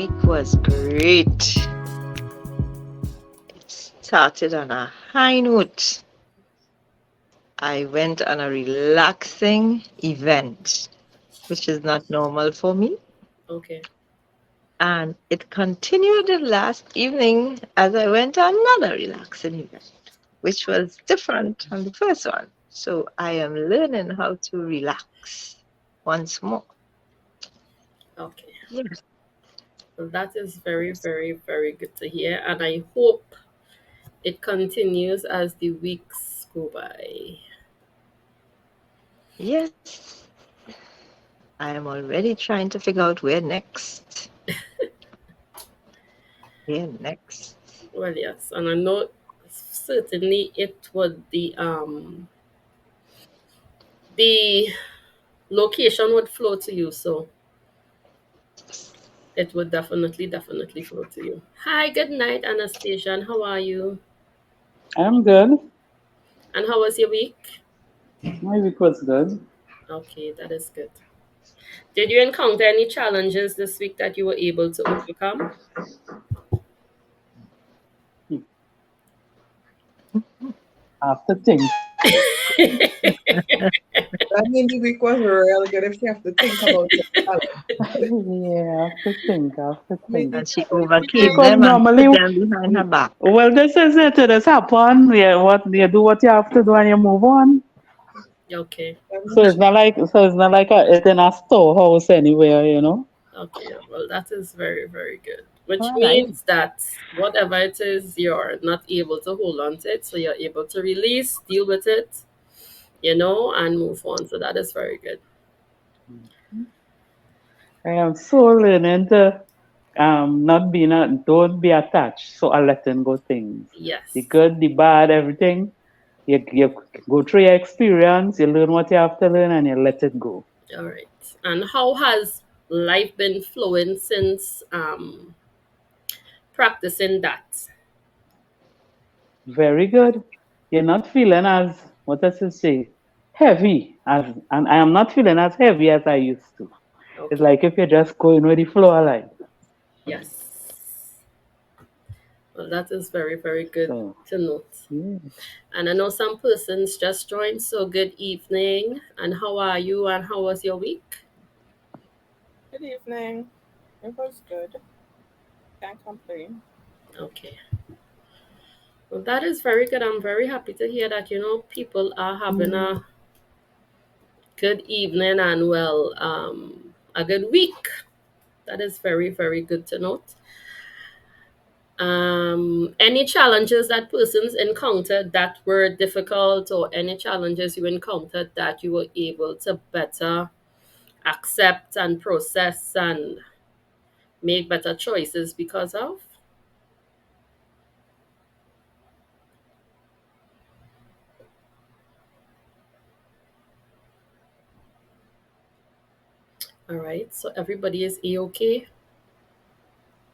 week was great. It started on a high note. I went on a relaxing event, which is not normal for me. Okay. And it continued last evening as I went on another relaxing event, which was different from the first one. So I am learning how to relax once more. Okay. Yes. Well, that is very, very, very good to hear. And I hope it continues as the weeks go by. Yes. I am already trying to figure out where next. Where next? Well, yes. And I know certainly it would the location would flow to you, so it would definitely, definitely flow to you. Hi, good night, Anastasia. And how are you? I'm good. And how was your week? My week was good. Okay, that is good. Did you encounter any challenges this week that you were able to overcome? I have to think. I mean, the week was really good if you have to think about the challenge. Yeah, I have to think. I have to I mean, think. the And she challenge overcame Because them and normally, put them behind her back. well, this is it. It has happened. Yeah, what you do what you have to do and you move on. Okay. So it's not like it's in a storehouse anywhere, you know. Okay, well, that is very, very good. Which All right. means that whatever it is, you're not able to hold on to it, so you're able to release, deal with it, and move on. So that is very good. I am so learning to not being don't be attached. So I letting go things. The Yes. good, the bad, everything. You go through your experience, you learn what you have to learn, and you let it go. All right. And how has life been flowing since practicing that? Very good. You're not feeling as what does it say? Heavy as and I am not feeling as heavy as I used to. It's Okay. like if you're just going with the flow of life. Yes. Well, that is very, very good So to note. yeah. And I know some persons just joined, so good evening. And how are you? And how was your week? good evening. It was good. Can't complain. Okay. Well, that is very good. I'm very happy to hear that, people are having a good evening and, well, a good week. That is very, very good to note. Any challenges that persons encountered that were difficult, or any challenges you encountered that you were able to better accept and process and make better choices because of? All right. So everybody is A-okay?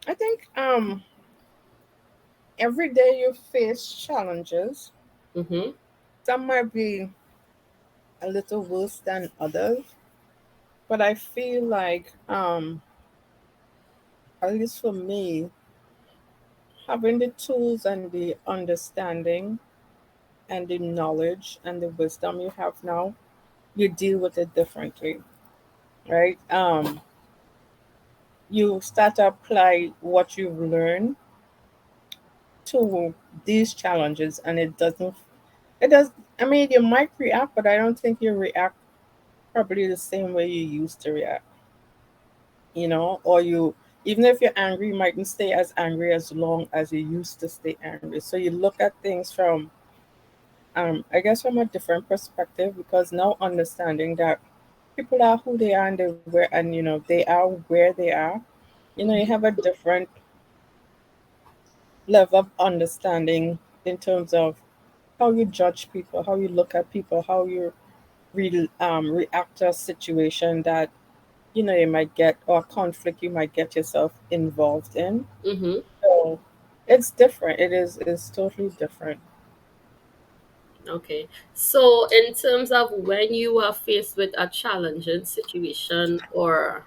I think every day you face challenges. Mm-hmm. Some might be a little worse than others, but I feel like at least for me, having the tools and the understanding and the knowledge and the wisdom you have now, you deal with it differently, right? You start to apply what you've learned to these challenges, and it does. I mean, you might react, but I don't think you react probably the same way you used to react, or even if you're angry, you mightn't stay as angry as long as you used to stay angry. So you look at things from, I guess, from a different perspective, because now understanding that people are who they are, and they are where they are. You have a different level of understanding in terms of how you judge people, how you look at people, how you react to a situation that you might get, or a conflict you might get yourself involved in. Mm-hmm. So it's different. It is totally different. Okay. So in terms of when you are faced with a challenging situation, or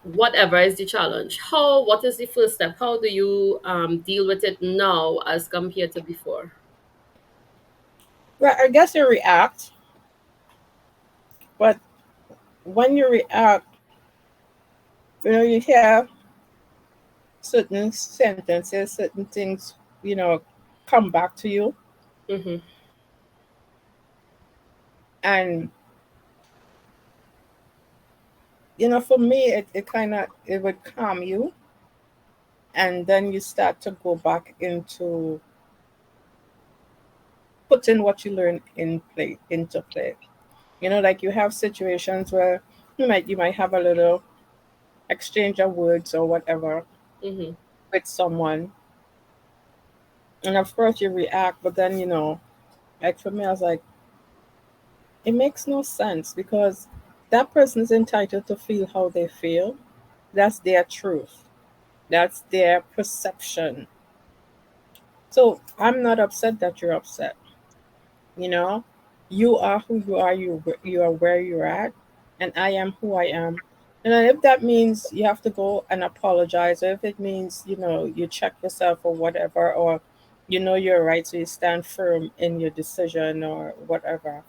whatever is the challenge, what is the first step? How do you deal with it now as compared to before? Well, I guess you react, but when you react, you hear certain sentences, certain things, come back to you. Mm-hmm. And, for me, it kind of, it would calm you. And then you start to go back into putting what you learn into play. Like you have situations where you might have a little exchange of words or whatever Mm-hmm. with someone, and of course you react, but then like for me, I was like, it makes no sense because that person is entitled to feel how they feel. That's their truth. That's their perception. So I'm not upset that you're upset. You know, you are who you are. You are where you're at, and I am who I am. And then if that means you have to go and apologize, or if it means you check yourself or whatever, or you're right, so you stand firm in your decision or whatever.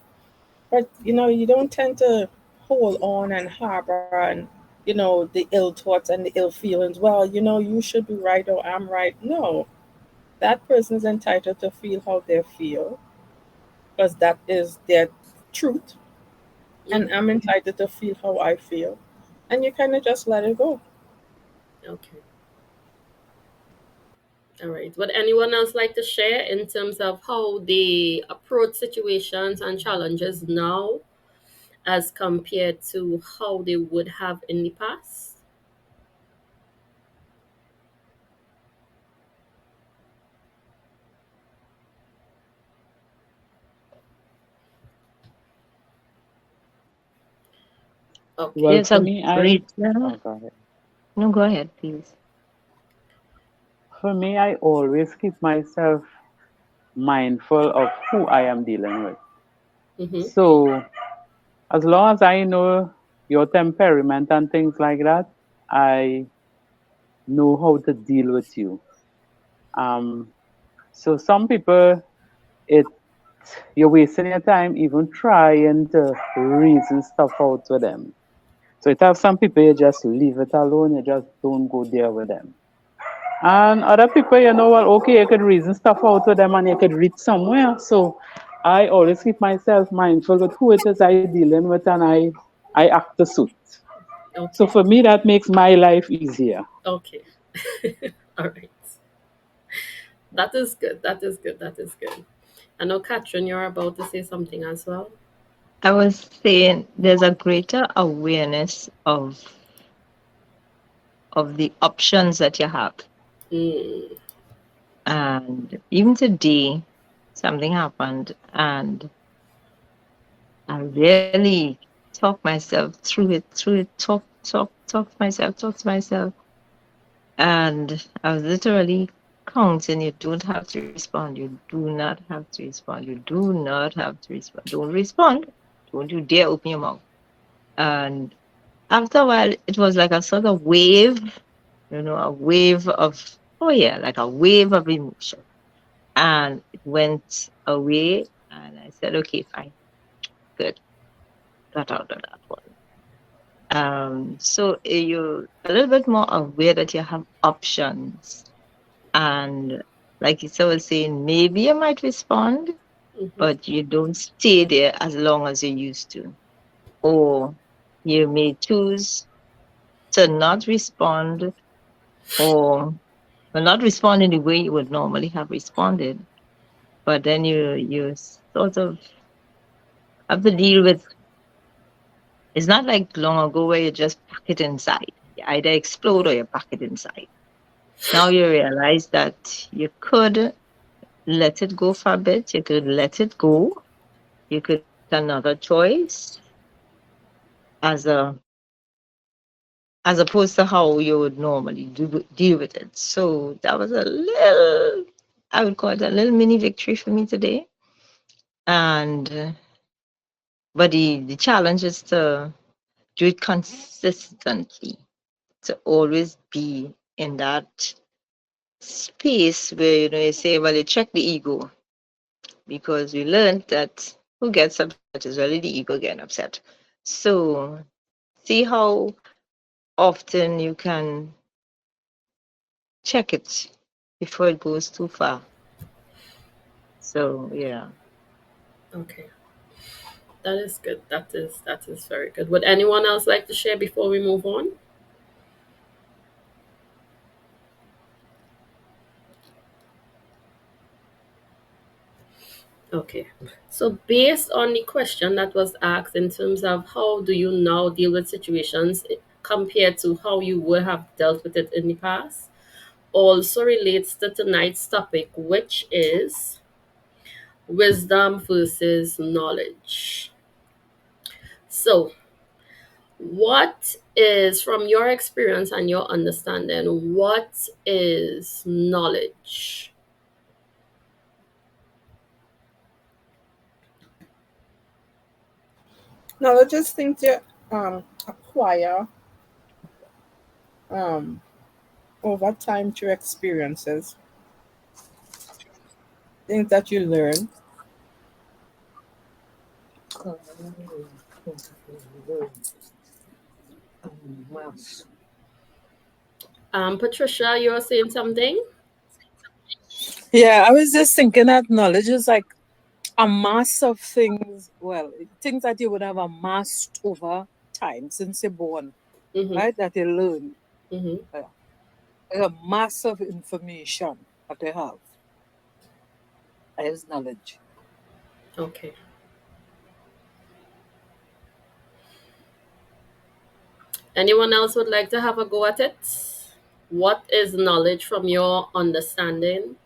But you don't tend to hold on and harbor and the ill thoughts and the ill feelings. Well, you should be right or I'm right. No, that person is entitled to feel how they feel because that is their truth, and Mm-hmm. I'm entitled to feel how I feel, and you kind of just let it go. Okay. All right. Would anyone else like to share in terms of how they approach situations and challenges now as compared to how they would have in the past? Okay. Well, There's for a me, great. oh, go ahead. No, go ahead, please. For me, I always keep myself mindful of who I am dealing with. Mm-hmm. So, as long as I know your temperament and things like that, I know how to deal with you. Um, so some people, it you're wasting your time even trying to reason stuff out with them. So it have some people you just leave it alone, you just don't go there with them. And other people, well, okay, you could reason stuff out with them and you could reach somewhere. So I always keep myself mindful with who it is I dealing with, and I act to suit. So Okay. for me, that makes my life easier. Okay. All right. That is good. That is good. That is good. I know, Catherine, you're about to say something as well. I was saying there's a greater awareness of the options that you have. Mm. And even today, something happened, and I really talk myself through it, talk to myself. And I was literally counting, you don't have to respond, you do not have to respond, you do not have to respond. Don't respond. Don't you dare open your mouth. And after a while, it was like a sort of wave, a wave of, oh yeah, like a wave of emotion. And it went away, and I said, okay, fine, good, got out of that one. So you're a little bit more aware that you have options. And like Issa was saying, maybe you might respond, Mm-hmm. but you don't stay there as long as you used to. Or you may choose to not respond, or not respond in the way you would normally have responded. But then you sort of have to deal with, it's not like long ago where you just pack it inside. You either explode or you pack it inside. Now you realize that you could let it go for a bit, you could let it go, you could make another choice as opposed to how you would normally deal with it. So that was a little, I would call it a little mini victory for me today. And but the challenge is to do it consistently. to always be in that space where you say, well, you check the ego, because we learned that who gets upset is really the ego getting upset. So see how often you can check it before it goes too far. So yeah. Okay. That is good. That is very good. Would anyone else like to share before we move on? Okay. So based on the question that was asked in terms of how do you now deal with situations compared to how you would have dealt with it in the past, also relates to tonight's topic, which is wisdom versus knowledge. So, what is, from your experience and your understanding, what is knowledge? Knowledge is things you acquire um, over time through experiences, things that you learn. Patricia, you're saying something? Yeah, I was just thinking that knowledge is like a mass of things, well, things that you would have amassed over time since you're born, Mm-hmm. right? That you learn. Mm-hmm. A mass of information that you have. That is knowledge. Okay. Anyone else would like to have a go at it? What is knowledge from your understanding?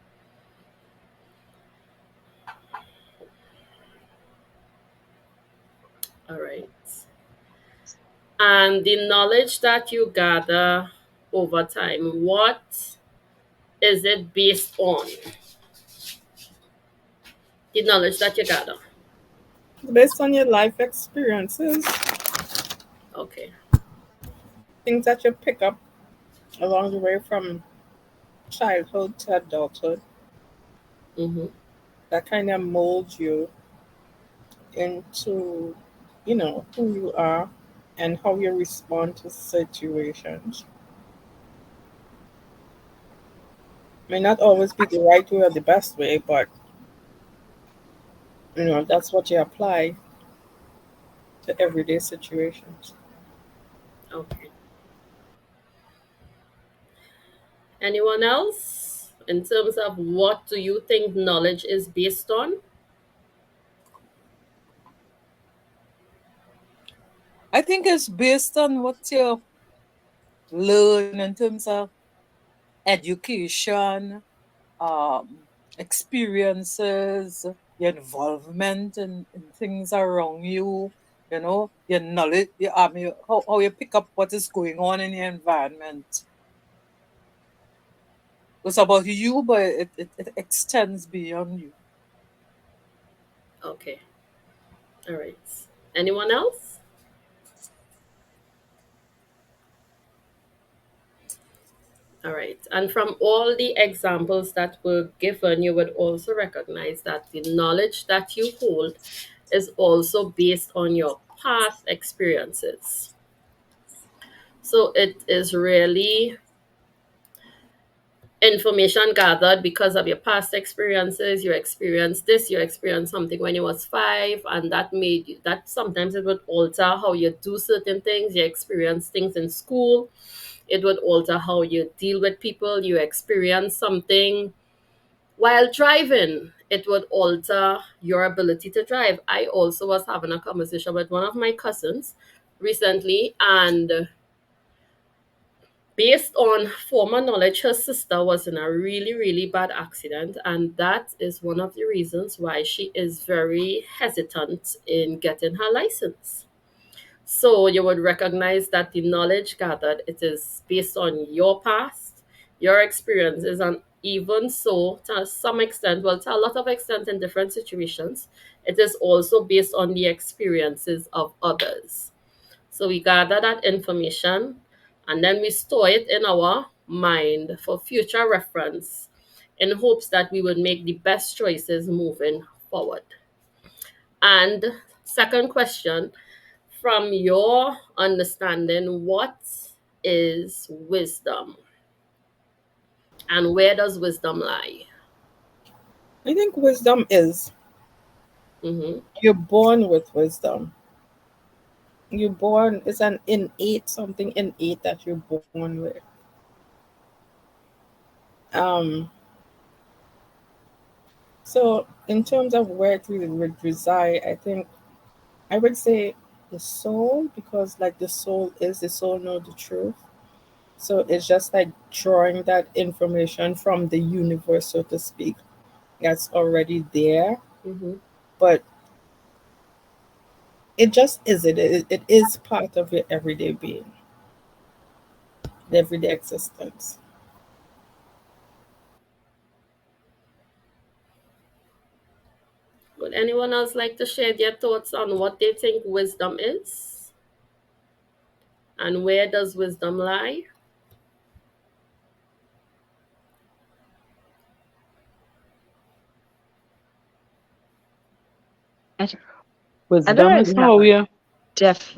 All right. And the knowledge that you gather over time, what is it based on? The knowledge that you gather. Based on your life experiences, Okay. things that you pick up along the way from childhood to adulthood, Mm-hmm. that kind of molds you into, who you are and how you respond to situations. May not always be the right way or the best way, but that's what you apply to everyday situations. Okay. Anyone else? In terms of what do you think knowledge is based on? I think it's based on what you learn in terms of education, um, experiences, your involvement in things around you, your knowledge, how you pick up what is going on in your environment. It's about you, but it extends beyond you. Okay. All right. Anyone else? All right. And from all the examples that were given, you would also recognize that the knowledge that you hold is also based on your past experiences. So it is really information gathered because of your past experiences. You experienced this, you experienced something when you was 5, and that made you, that sometimes it would alter how you do certain things. You experience things in school, it would alter how you deal with people. You experience something while driving, it would alter your ability to drive. I also was having a conversation with one of my cousins recently, and based on former knowledge, her sister was in a really, really bad accident, and that is one of the reasons why she is very hesitant in getting her license. So you would recognize that the knowledge gathered, it is based on your past, your experiences, and even so, to some extent, well, to a lot of extent in different situations, it is also based on the experiences of others. So we gather that information, and then we store it in our mind for future reference in hopes that we would make the best choices moving forward. And second question, from your understanding, what is wisdom? And where does wisdom lie? I think wisdom is Mm-hmm. you're born with wisdom. You're born, it's an innate, something innate that you're born with. Um, so in terms of where it really would reside, I think I would say the soul, because like the soul know the truth. So it's just like drawing that information from the universe, so to speak, that's already there. Mm-hmm. But it just is it is part of your everyday being, everyday existence. Would anyone else like to share their thoughts on what they think wisdom is? And where does wisdom lie? I don't Wisdom is really have how a you.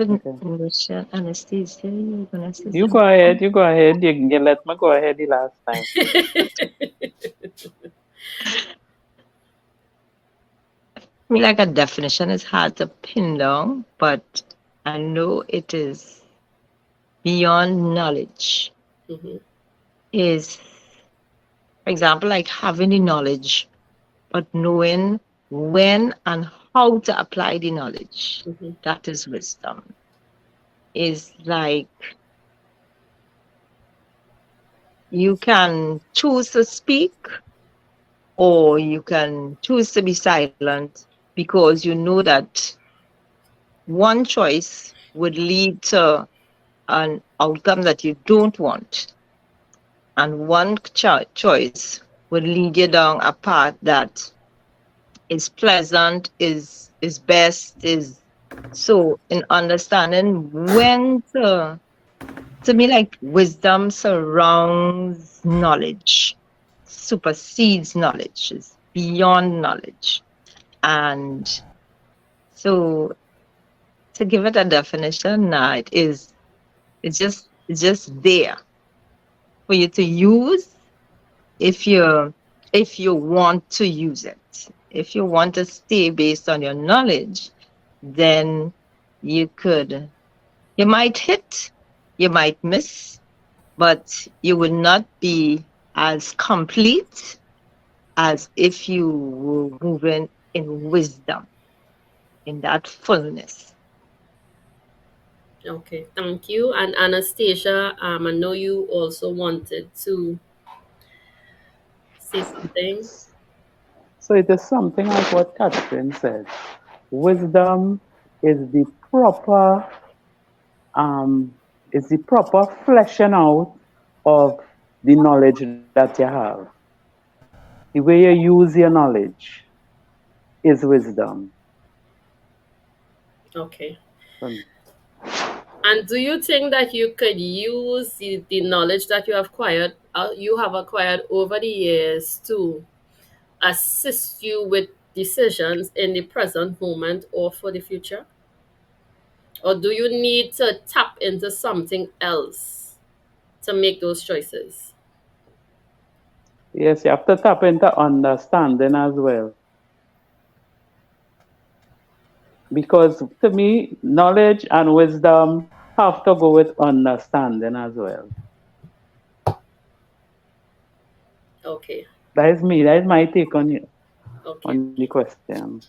Okay. definition. Anesthesia, you're gonna say You go something? ahead. You go ahead. You let me go ahead the last time. I mean, like a definition is hard to pin down, but I know it is beyond knowledge. Mm-hmm. Is, for example, like having the knowledge, but knowing when and how to apply the knowledge. Mm-hmm. That is wisdom. Is like you can choose to speak or you can choose to be silent because you know that one choice would lead to an outcome that you don't want, and one choice would lead you down a path that is pleasant, is best, is so in understanding when to me, like wisdom surrounds knowledge, supersedes knowledge, is beyond knowledge. And so to give it a definition, nah, it's just there for you to use if you want to use it. If you want to stay based on your knowledge, then you might hit, you might miss, but you would not be as complete as if you were moving in wisdom, in that fullness. Okay, thank you. And Anastasia, I know you also wanted to say something. So it is something like what Catherine said. Wisdom is the proper um fleshing out of the knowledge that you have. The way you use your knowledge is wisdom. Okay. Um, And do you think that you could use the knowledge that you have acquired over the years to assist you with decisions in the present moment or for the future? Or do you need to tap into something else to make those choices? Yes, you have to tap into understanding as well. Because to me, knowledge and wisdom have to go with understanding as well. Okay. That is me. That is my take on you Okay. on the question.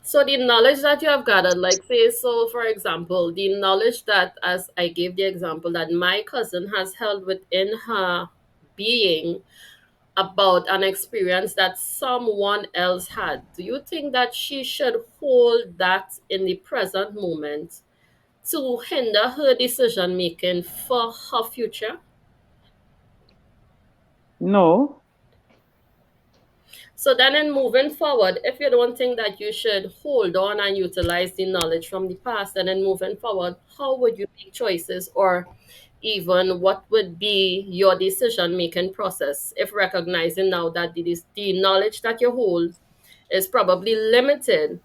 So the knowledge that you have gathered, like say, so for example, the knowledge that, as I gave the example, that my cousin has held within her being about an experience that someone else had, do you think that she should hold that in the present moment to hinder her decision making for her future? No, So then, in moving forward, if you don't think that you should hold on and utilize the knowledge from the past, and then moving forward, how would you make choices or even what would be your decision making process if recognizing now that the knowledge that you hold is probably limited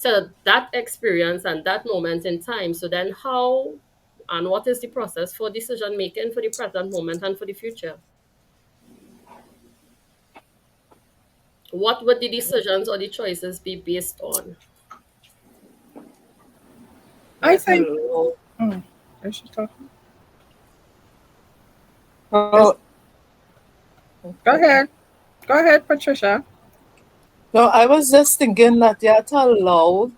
to that experience and that moment in time. So then how and what is the process for decision making for the present moment and for the future? What would the decisions or the choices be based on? I Yes, think. hello. Is she talking? Yes. Oh, Go ahead. Go ahead, Patricia. no, I was just thinking that you have to allow.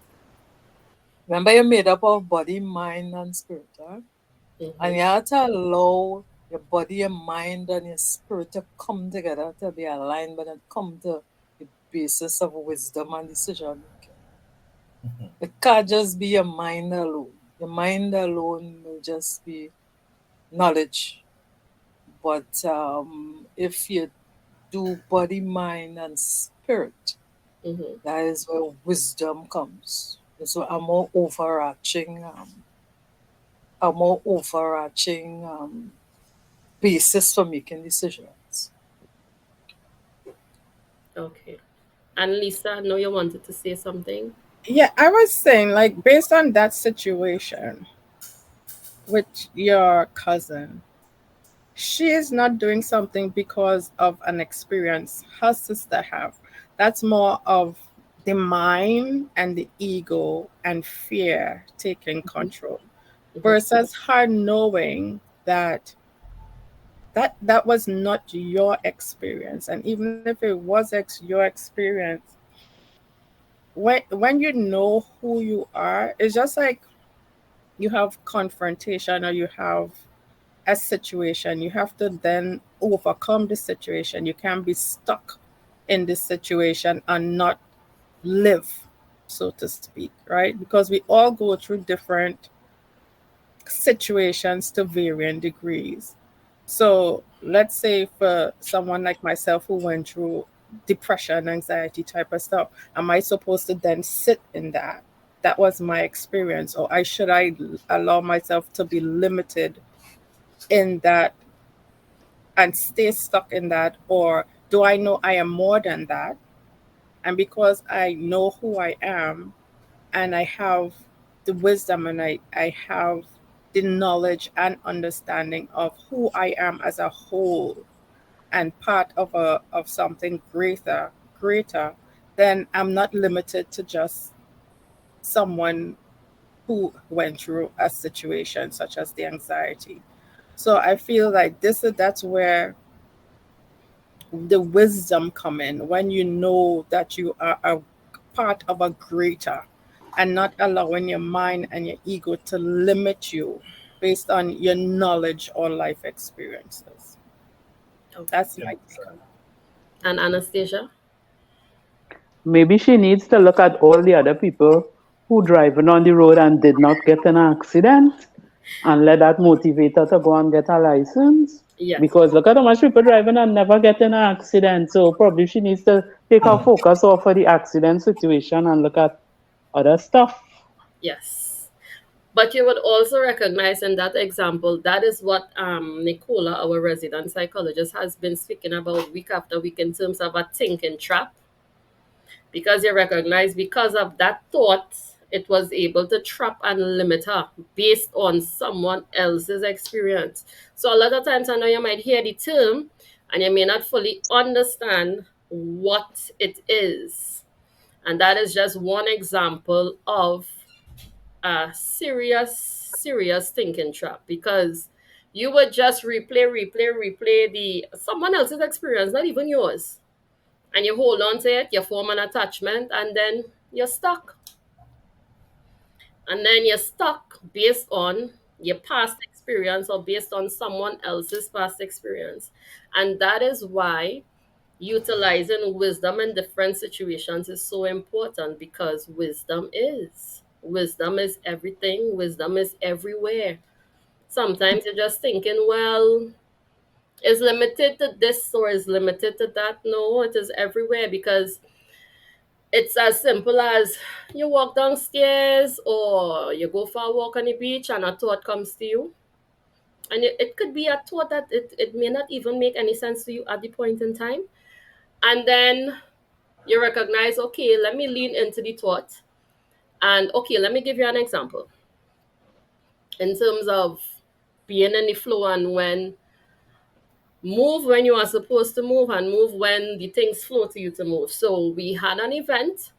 Remember, you're made up of body, mind, and spirit, huh? And Mm-hmm. you have to allow your body, your mind, and your spirit to come together to be aligned, but it come to the basis of wisdom and decision making. It can't just be your mind alone. Your mind alone will just be knowledge. But if you do body, mind, and spirit, Mm-hmm. that is where wisdom comes. So a more overarching basis for making decisions. Okay. And Lisa, I know you wanted to say something. Yeah, I was saying, like, based on that situation with your cousin, she is not doing something because of an experience her sister have. That's more of the mind and the ego and fear taking control Mm-hmm. versus her knowing that that was not your experience. And even if it was your experience, when you know who you are, it's just like you have confrontation or you have a situation, you have to then overcome the situation. You can't be stuck in this situation and not live, so to speak, right? Because we all go through different situations to varying degrees. So let's say for someone like myself who went through depression, anxiety type of stuff, am I supposed to then sit in that? That was my experience, or I allow myself to be limited in that and stay stuck in that, or do I know I am more than that? And because I know who I am and I have the wisdom and I have the knowledge and understanding of who I am as a whole and part of a of something greater, then I'm not limited to just someone who went through a situation such as the anxiety. So I feel like that's where the wisdom come in, when you know that you are a part of a greater and not allowing your mind and your ego to limit you based on your knowledge or life experiences. Okay. That's my take on And Anastasia? Maybe she needs to look at all the other people who driving on the road and did not get in an accident and let that motivate her to go and get a license. Yes. Because look at how much people driving and never get in an accident. So probably she needs to take her focus off of the accident situation and look at other stuff. Yes. But you would also recognize in that example, that is what Nicola, our resident psychologist, has been speaking about week after week in terms of a thinking trap. Because you recognize, because of that thought, it was able to trap and limit her based on someone else's experience. So a lot of times I know you might hear the term and you may not fully understand what it is. And that is just one example of a serious thinking trap, because you would just replay the someone else's experience, not even yours, and you hold on to it, you form an attachment, and then you're stuck. And then you're stuck based on your past experience or based on someone else's past experience. And that is why utilizing wisdom in different situations is so important, because wisdom is everything, wisdom is everywhere. Sometimes you're just thinking, well, is limited to this or is limited to that. No, it is everywhere, because it's as simple as you walk downstairs or you go for a walk on the beach and a thought comes to you, And it could be a thought that it may not even make any sense to you at the point in time. And then you recognize, okay, let me lean into the thought. And okay, let me give you an example in terms of being in the flow and when move when you are supposed to move and move when the things flow to you to move. So we had an event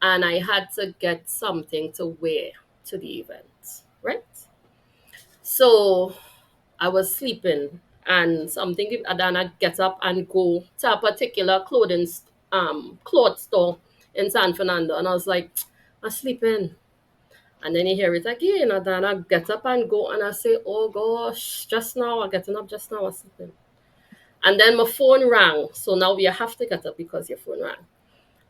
and I had to get something to wear to the event, right? So I was sleeping and something Adana get up and go to a particular cloth store in San Fernando, and I was like, I'm sleeping. And then you hear it again, Adana get up and go, and I say, oh gosh, just now I'm getting up, just now I'm sleeping. And then my phone rang, so now you have to get up because your phone rang.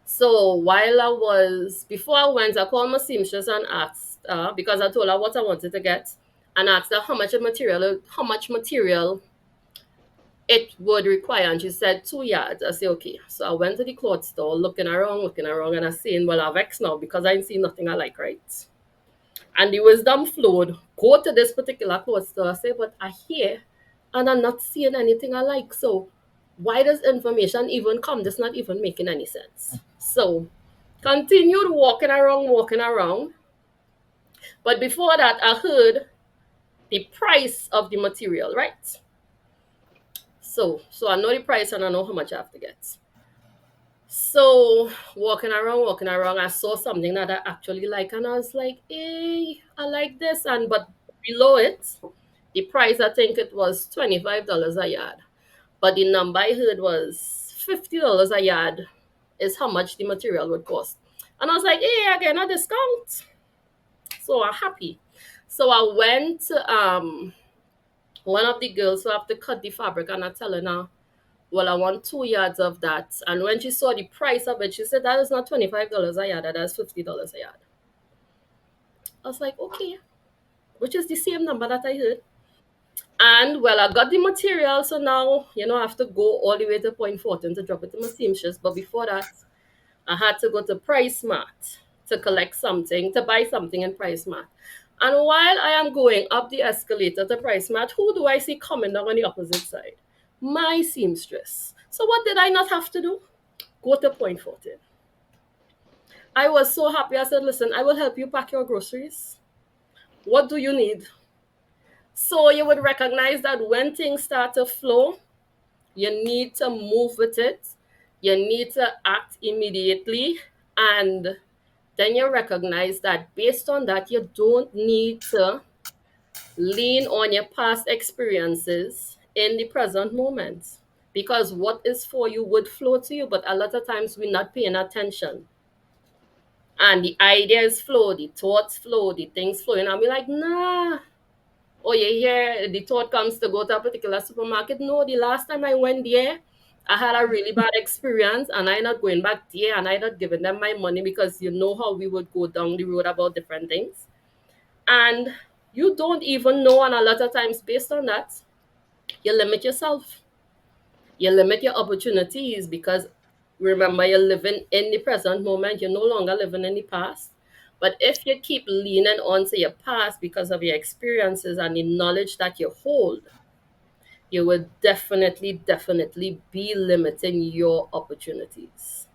So while before I went, I called my seamstress and asked, because I told her what I wanted to get, and asked her how much material it would require. And she said 2 yards. I said, okay. So I went to the cloth store, looking around, and I saying, well, I've vexed now because I didn't see nothing I like, right? And the wisdom flowed, go to this particular cloth store. I say, but I hear and I'm not seeing anything I like. So why does information even come? That's not even making any sense. So continued walking around. But before that, I heard the price of the material, right? So I know the price and I know how much I have to get. So walking around, I saw something that I actually like, and I was like, "Hey, I like this." And but below it, the price I think it was $25 a yard, but the number I heard was $50 a yard is how much the material would cost. And I was like, "Hey, I get a discount," so I'm happy. So I went to one of the girls who have to cut the fabric, and I telling her, well, I want 2 yards of that. And when she saw the price of it, she said, that is not $25 a yard, that is $50 a yard. I was like, okay, which is the same number that I heard. And well, I got the material, so now, I have to go all the way to Point Fortin to drop it to my seamstress. But before that, I had to go to Price Mart to collect something, to buy something in Price Mart. And while I am going up the escalator to Price Mart, who do I see coming down on the opposite side? My seamstress. So what did I not have to do? Go to Point Fortin. I was so happy. I said, listen, I will help you pack your groceries. What do you need? So you would recognize that when things start to flow, you need to move with it. You need to act immediately. And then you recognize that based on that, you don't need to lean on your past experiences in the present moment. Because what is for you would flow to you, but a lot of times we're not paying attention. And the ideas flow, the thoughts flow, the things flow. And I'll be like, nah. Oh, yeah, yeah, the thought comes to go to a particular supermarket. No, the last time I went there, I had a really bad experience and I'm not going back there and I'm not giving them my money because you know how we would go down the road about different things. And you don't even know, and a lot of times based on that, you limit yourself. You limit your opportunities because remember, you're living in the present moment. You're no longer living in the past. But if you keep leaning onto your past because of your experiences and the knowledge that you hold, you will definitely be limiting your opportunities.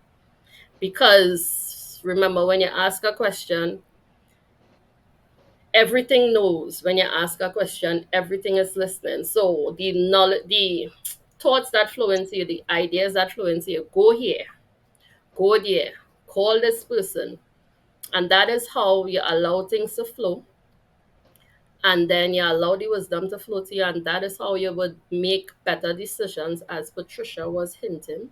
Because remember, when you ask a question, everything knows. When you ask a question, everything is listening. So the knowledge, the thoughts that flow into you, the ideas that flow into you, go here, go there, call this person. And that is how you allow things to flow. And then you allow the wisdom to flow to you. And that is how you would make better decisions, as Patricia was hinting,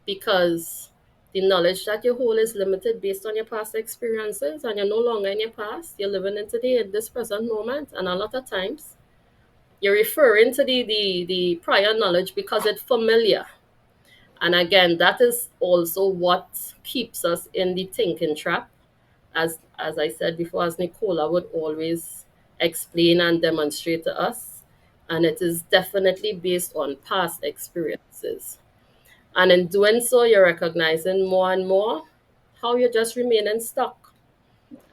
because the knowledge that you hold is limited based on your past experiences, and you're no longer in your past. You're living in today, in this present moment. And a lot of times, you're referring to the prior knowledge because it's familiar. And again, that is also what keeps us in the thinking trap. As I said before, as Nicola would always explain and demonstrate to us. And it is definitely based on past experiences. And in doing so, you're recognizing more and more how you're just remaining stuck.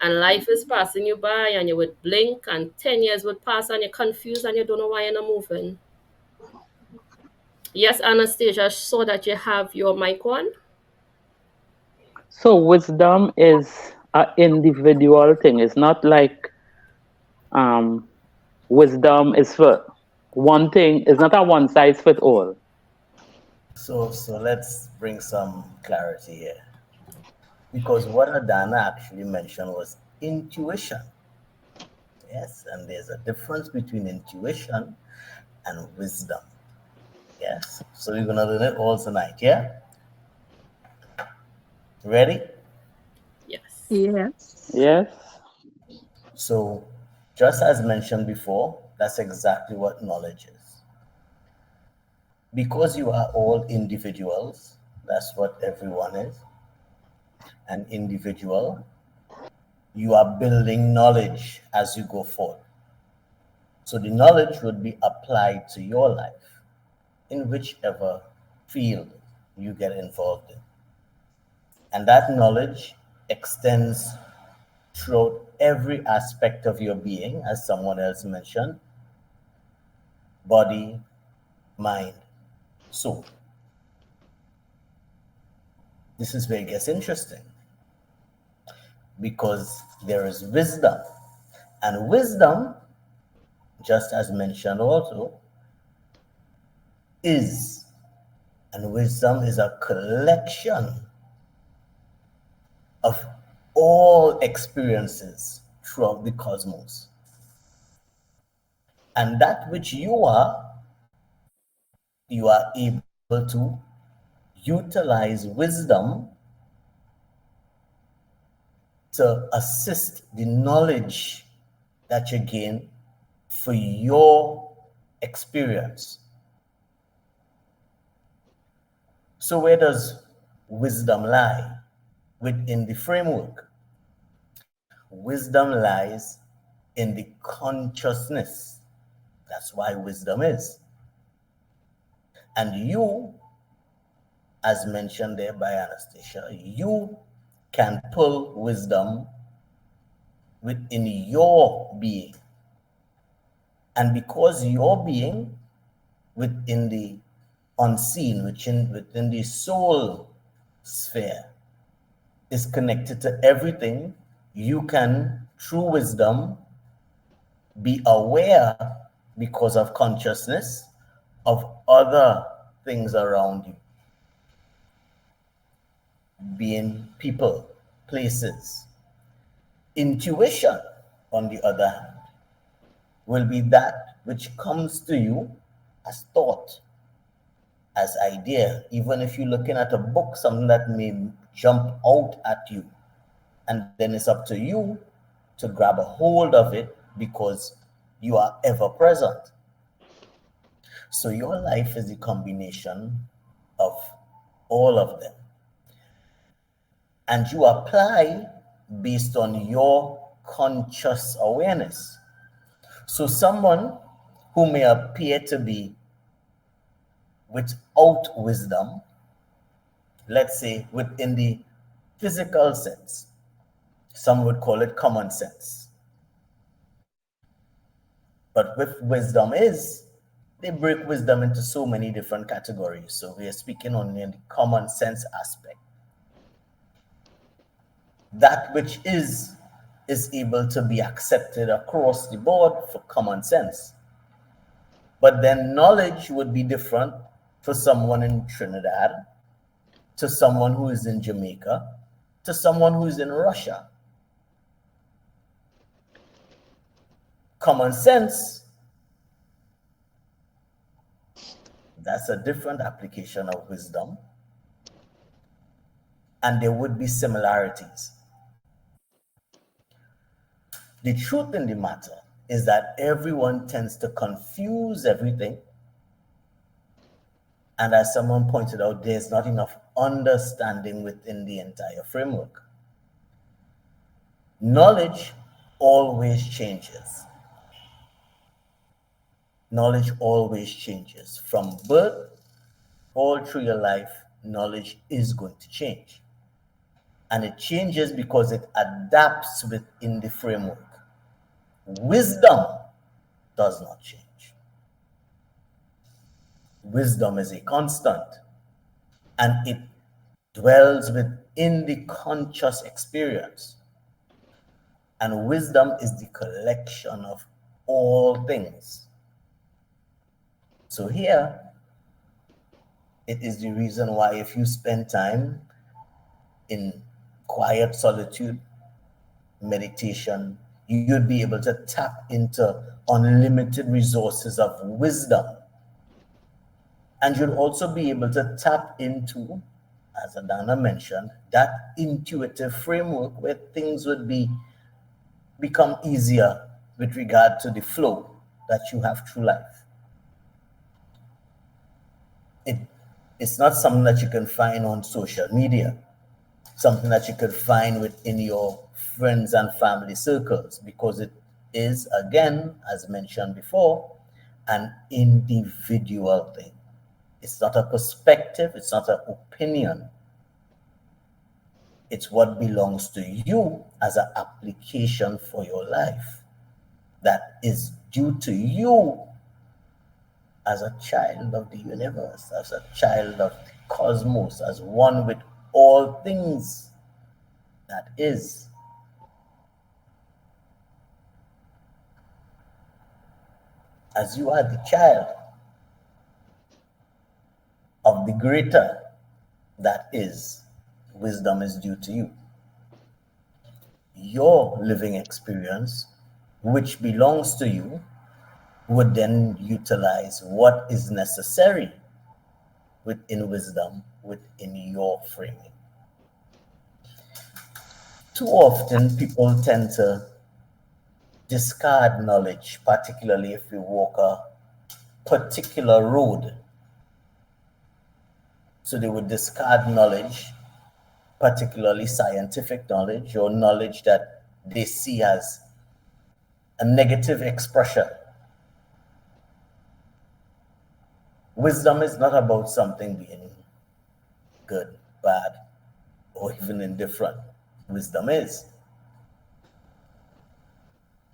And life is passing you by, and you would blink, and 10 years would pass, and you're confused, and you don't know why you're not moving. Yes, Anastasia, I saw that you have your mic on. So wisdom is an individual thing. It's not like um, wisdom is for one thing. It's not a one size fit all. So let's bring some clarity here. Because what Adana actually mentioned was intuition. Yes, and there's a difference between intuition and wisdom. Yes, so we're gonna learn it all tonight. Yeah, ready? Yes. Yes. Yes. So, just as mentioned before, that's exactly what knowledge is. Because you are all individuals, that's what everyone is. An individual, you are building knowledge as you go forward. So the knowledge would be applied to your life in whichever field you get involved in. And that knowledge extends throughout every aspect of your being, as someone else mentioned: body, mind, soul. This is where it gets interesting, because there is wisdom. And wisdom, just as mentioned also, is, and wisdom is a collection of all experiences throughout the cosmos. And that which you are able to utilize wisdom to assist the knowledge that you gain for your experience. So where does wisdom lie within the framework? Wisdom lies in the consciousness. That's why wisdom is. And you, as mentioned there by Anastasia, you can pull wisdom within your being. And because your being within the unseen, within the soul sphere, is connected to everything, you can, through wisdom, be aware, because of consciousness, of other things around you, being people, places. Intuition, on the other hand, will be that which comes to you as thought, as idea. Even if you're looking at a book, something that may jump out at you, and then it's up to you to grab a hold of it, because you are ever present. So your life is a combination of all of them, and you apply based on your conscious awareness. So someone who may appear to be without wisdom, let's say within the physical sense, some would call it common sense. But with wisdom they break wisdom into so many different categories. So we are speaking only in the common sense aspect. That which is able to be accepted across the board for common sense. But then knowledge would be different for someone in Trinidad, to someone who is in Jamaica, to someone who is in Russia. Common sense, that's a different application of wisdom, and there would be similarities. The truth in the matter is that everyone tends to confuse everything, and as someone pointed out, there's not enough understanding within the entire framework. Knowledge always changes. Knowledge always changes. From birth all through your life, knowledge is going to change. and it changes because it adapts within the framework. Wisdom does not change. Wisdom is a constant, and it dwells within the conscious experience. And wisdom is the collection of all things. So here, it is the reason why if you spend time in quiet solitude, meditation, you'd be able to tap into unlimited resources of wisdom. And you'll also be able to tap into, as Adana mentioned, that intuitive framework where things would become easier with regard to the flow that you have through life. It's not something that you can find on social media, something that you could find within your friends and family circles, because it is, again, as mentioned before, an individual thing. It's not a perspective, it's not an opinion. It's what belongs to you as an application for your life that is due to you as a child of the universe, as a child of the cosmos, as one with all things that is. As you are the child of the greater that is, wisdom is due to you. Your living experience, which belongs to you, would then utilize what is necessary within wisdom, within your framing. Too often, people tend to discard knowledge, particularly if we walk a particular road. So they would discard knowledge, particularly scientific knowledge or knowledge that they see as a negative expression. Wisdom is not about something being good, bad, or even indifferent. Wisdom is.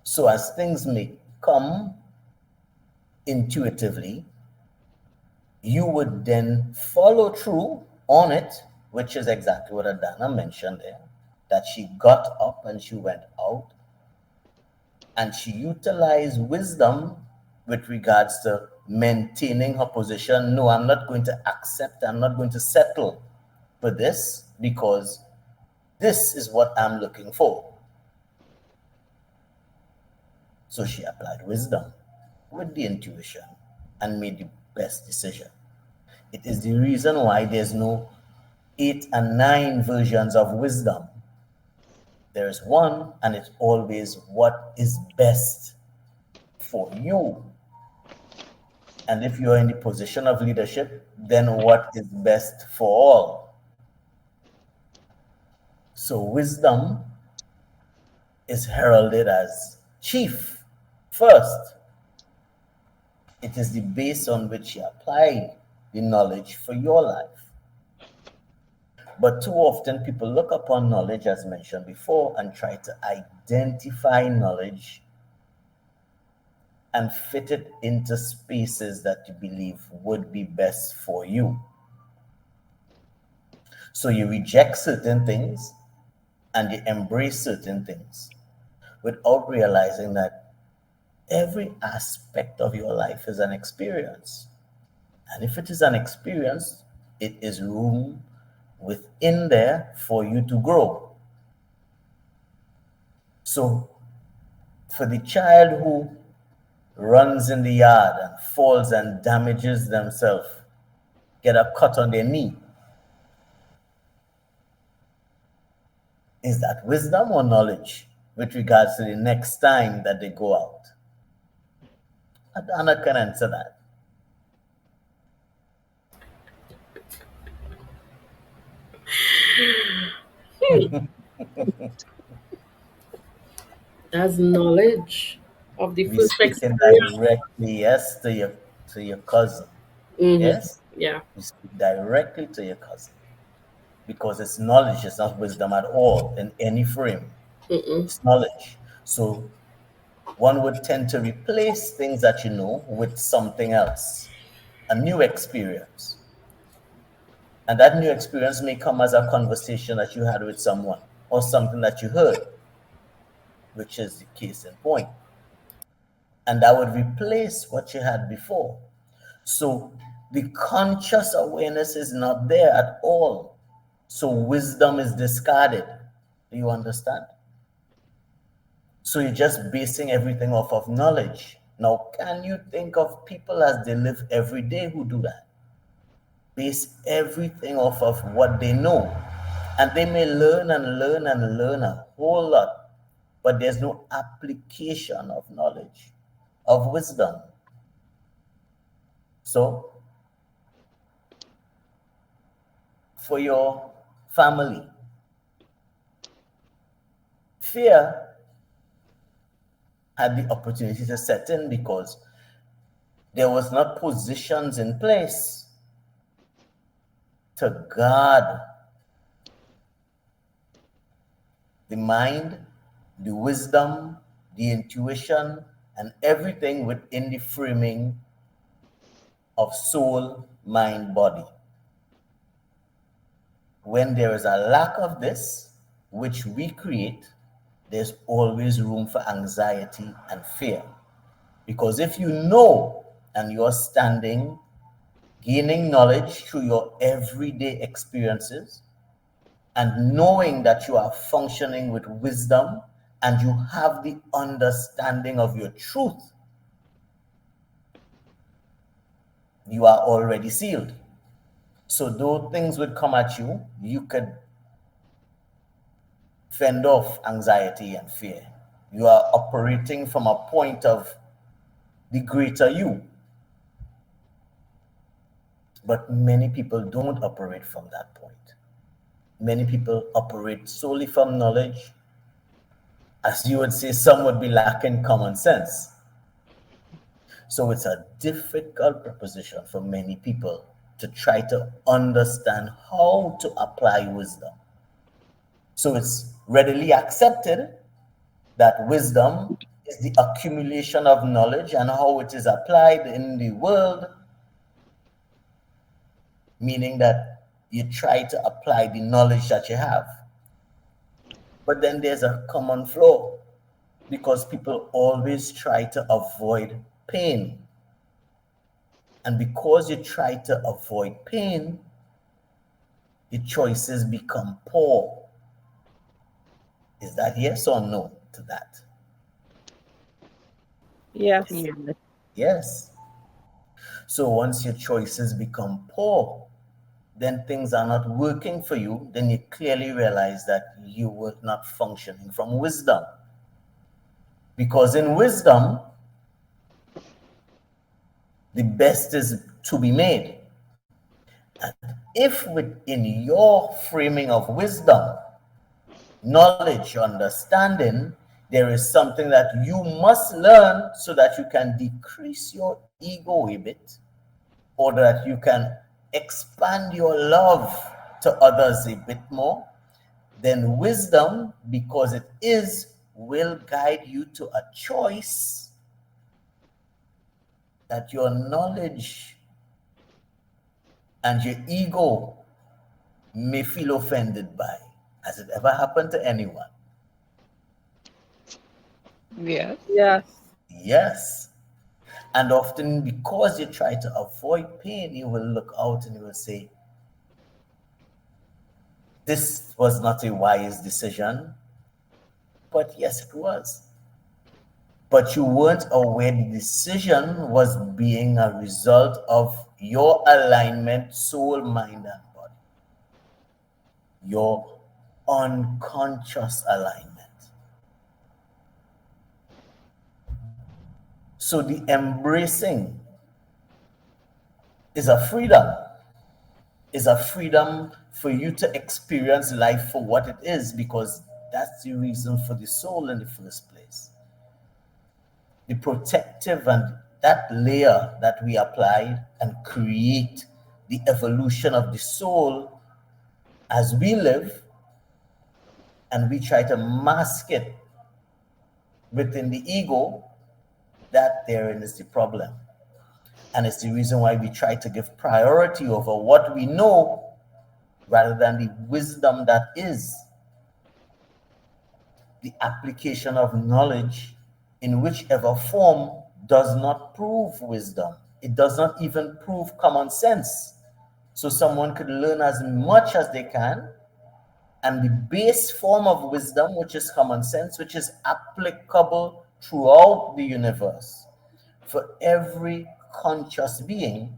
So as things may come intuitively, you would then follow through on it, which is exactly what Adana mentioned there, that she got up and she went out and she utilized wisdom with regards to maintaining her position. No, I'm not going to accept, I'm not going to settle for this because this is what I'm looking for. So she applied wisdom with the intuition and made the best decision. It is the reason why there's no 8 and 9 versions of wisdom. There's one, and it's always what is best for you. And if you're in the position of leadership, then what is best for all? So wisdom is heralded as chief first. It is the base on which you apply the knowledge for your life. But too often people look upon knowledge, as mentioned before, and try to identify knowledge and fit it into spaces that you believe would be best for you. So you reject certain things and you embrace certain things without realizing that every aspect of your life is an experience. And if it is an experience, it is room within there for you to grow. So for the child who runs in the yard and falls and damages themselves, get a cut on their knee, is that wisdom or knowledge with regards to the next time that they go out? Adana can answer that. That's knowledge of the We first speaking experience. directly, yes, to your cousin. Mhm. Yes, Yeah. we speak directly to your cousin. because it's knowledge, it's not wisdom at all in any frame. Mm-mm. It's knowledge. So one would tend to replace things that you know with something else, a new experience. And that new experience may come as a conversation that you had with someone or something that you heard, which is the case in point. And that would replace what you had before. So the conscious awareness is not there at all. So wisdom is discarded. Do you understand? So you're just basing everything off of knowledge. Now, can you think of people as they live every day who do that? Base everything off of what they know. And they may learn and learn and learn a whole lot, but there's no application of knowledge, of wisdom. So, for your family, fear had the opportunity to set in because there was not positions in place to guard the mind, the wisdom, the intuition, and everything within the framing of soul, mind, body. When there is a lack of this, which we create, there's always room for anxiety and fear. Because if you know and you're standing, gaining knowledge through your everyday experiences, and knowing that you are functioning with wisdom and you have the understanding of your truth, you are already sealed. So though things would come at you, you could fend off anxiety and fear. You are operating from a point of the greater you. But many people don't operate from that point. Many people operate solely from knowledge. As you would say, some would be lacking common sense. So it's a difficult proposition for many people to try to understand how to apply wisdom. So it's readily accepted that wisdom is the accumulation of knowledge and how it is applied in the world, meaning that you try to apply the knowledge that you have. But then there's a common flaw because people always try to avoid pain. And because you try to avoid pain, the choices become poor. Is that yes or no to that? Yes. Yeah. Yes. So once your choices become poor, then things are not working for you, then you clearly realize that you were not functioning from wisdom. Because in wisdom, the best is to be made. And if within your framing of wisdom, knowledge, understanding, there is something that you must learn so that you can decrease your ego a bit, or that you can expand your love to others a bit more, then wisdom, because it is, will guide you to a choice that your knowledge and your ego may feel offended by. Has it ever happened to anyone? Yes. Yes. Yes. And often because you try to avoid pain, you will look out and you will say, this was not a wise decision. But yes, it was. But you weren't aware the decision was being a result of your alignment, soul, mind, and body. Your unconscious alignment. So the embracing is a freedom. Is a freedom for you to experience life for what it is, because that's the reason for the soul in the first place. The protective and that layer that we apply and create the evolution of the soul as we live and we try to mask it within the ego, that therein is the problem. And it's the reason why we try to give priority over what we know rather than the wisdom that is. The application of knowledge in whichever form does not prove wisdom. It does not even prove common sense. So someone could learn as much as they can, and the base form of wisdom, which is common sense, which is applicable throughout the universe for every conscious being,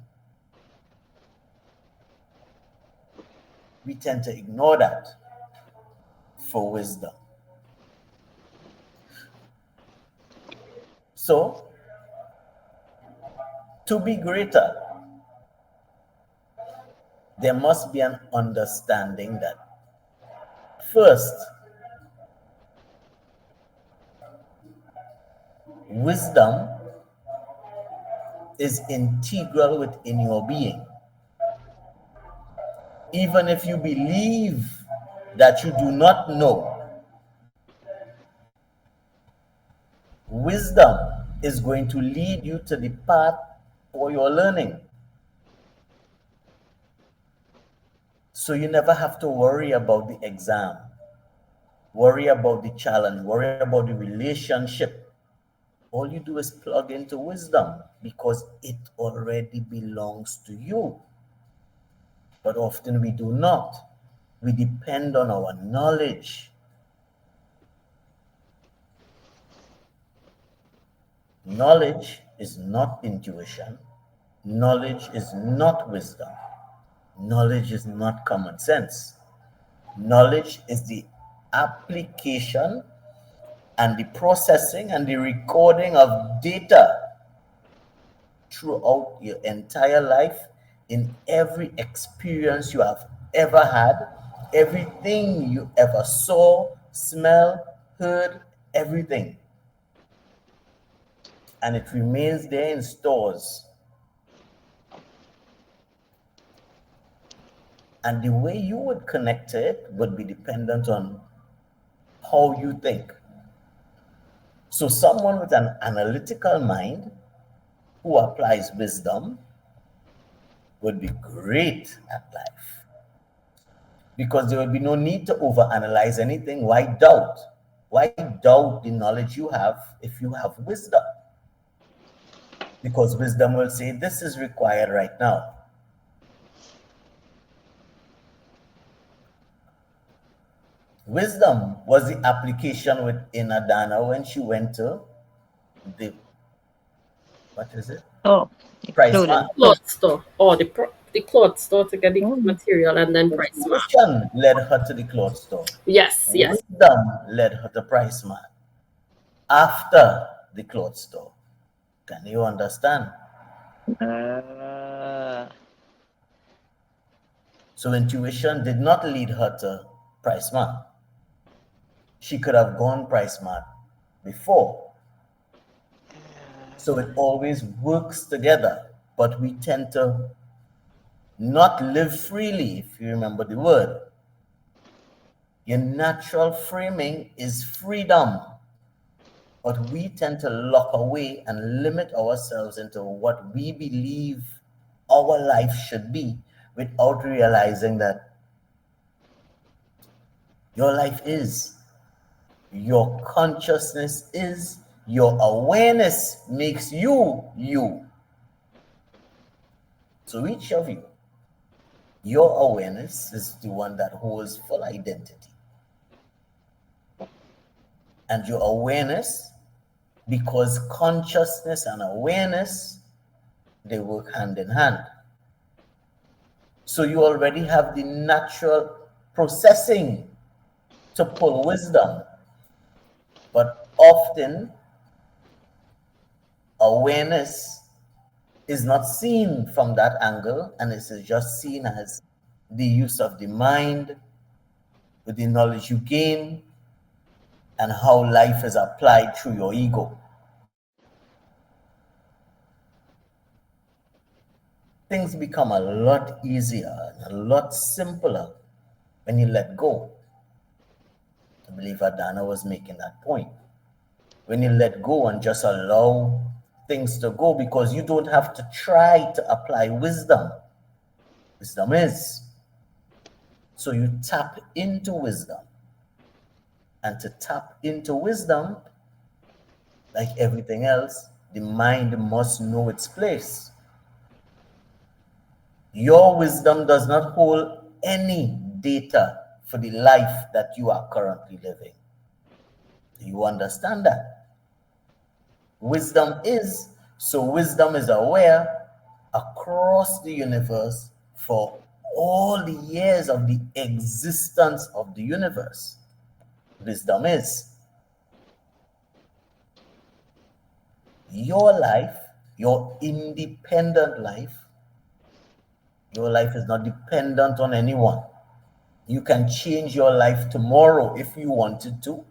we tend to ignore that for wisdom. So, to be greater, there must be an understanding that first, wisdom is integral within your being. Even if you believe that you do not know, wisdom is going to lead you to the path for your learning. So you never have to worry about the exam, worry about the challenge, worry about the relationship. All you do is plug into wisdom because it already belongs to you. But often we do not. We depend on our knowledge. Knowledge is not intuition. Knowledge is not wisdom. Knowledge is not common sense. Knowledge is the application and the processing and the recording of data throughout your entire life, in every experience you have ever had, everything you ever saw, smell, heard, everything. And it remains there in stores. And the way you would connect to it would be dependent on how you think. So someone with an analytical mind who applies wisdom would be great at life, because there will be no need to overanalyze anything. Why doubt? Why doubt the knowledge you have if you have wisdom? Because wisdom will say, this is required right now. Wisdom was the application within Adana when she went to the, what is it? Oh, Price clothing. Mart. Cloth store or the cloth store to get the Oh. material and then Price Mart. Intuition led her to the cloth store. Yes, yes. Wisdom led her to Price Mart after the cloth store. Can you understand? So intuition did not lead her to Price Mart. She could have gone Price Mart before. So it always works together, but we tend to not live freely, if you remember the word. Your natural framing is freedom, but we tend to lock away and limit ourselves into what we believe our life should be without realizing that your life is, your consciousness is, your awareness makes you, you. So each of you, your awareness is the one that holds full identity. And your awareness, because consciousness and awareness, they work hand in hand. So you already have the natural processing to pull wisdom. But often, awareness is not seen from that angle, and it is just seen as the use of the mind with the knowledge you gain and how life is applied through your ego. Things become a lot easier and a lot simpler when you let go. I believe Adana was making that point. When you let go and just allow things to go, because you don't have to try to apply wisdom. Wisdom is. So you tap into wisdom. And to tap into wisdom, like everything else, the mind must know its place. Your wisdom does not hold any data for the life that you are currently living. Do you understand that? Wisdom is, so wisdom is aware across the universe for all the years of the existence of the universe. Wisdom is. Your life, your independent life, your life is not dependent on anyone. You can change your life tomorrow if you wanted to,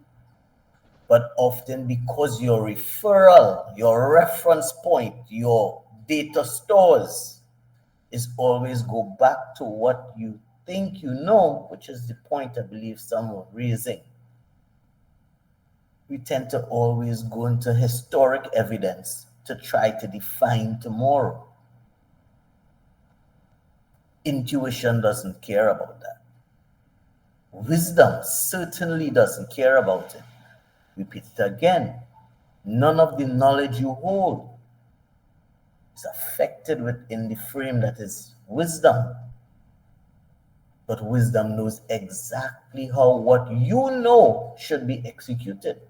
but often because your referral, your reference point, your data stores is always go back to what you think you know, which is the point I believe some were raising. We tend to always go into historic evidence to try to define tomorrow. Intuition doesn't care about that. Wisdom certainly doesn't care about it. Repeat it again. None of the knowledge you hold is affected within the frame that is wisdom. But wisdom knows exactly how what you know should be executed.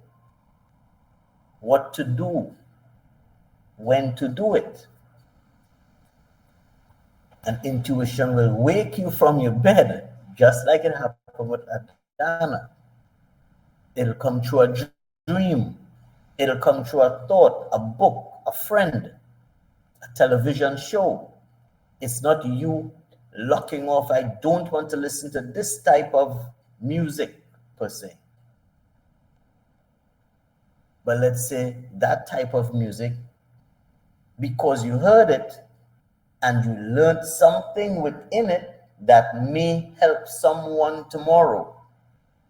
What to do, when to do it. And intuition will wake you from your bed, just like it happened with Adana. It'll come through a dream. It'll come through a thought, a book, a friend, a television show. It's not you locking off, I don't want to listen to this type of music per se. But let's say that type of music, because you heard it and you learned something within it that may help someone tomorrow,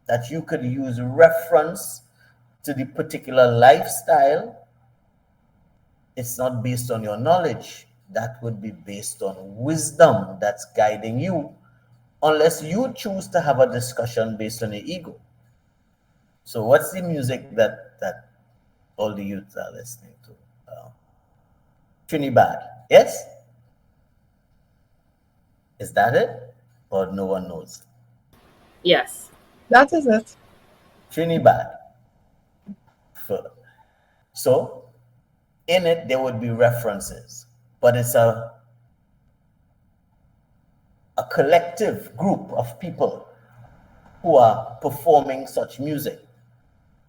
that you could use reference to the particular lifestyle. It's not based on your knowledge. That would be based on wisdom that's guiding you, unless you choose to have a discussion based on your ego. So what's the music that all the youths are listening to? Trinidad, yes? Is that it? Or no one knows? Yes. That is it. Trinidad. So in it, there would be references, but it's a collective group of people who are performing such music.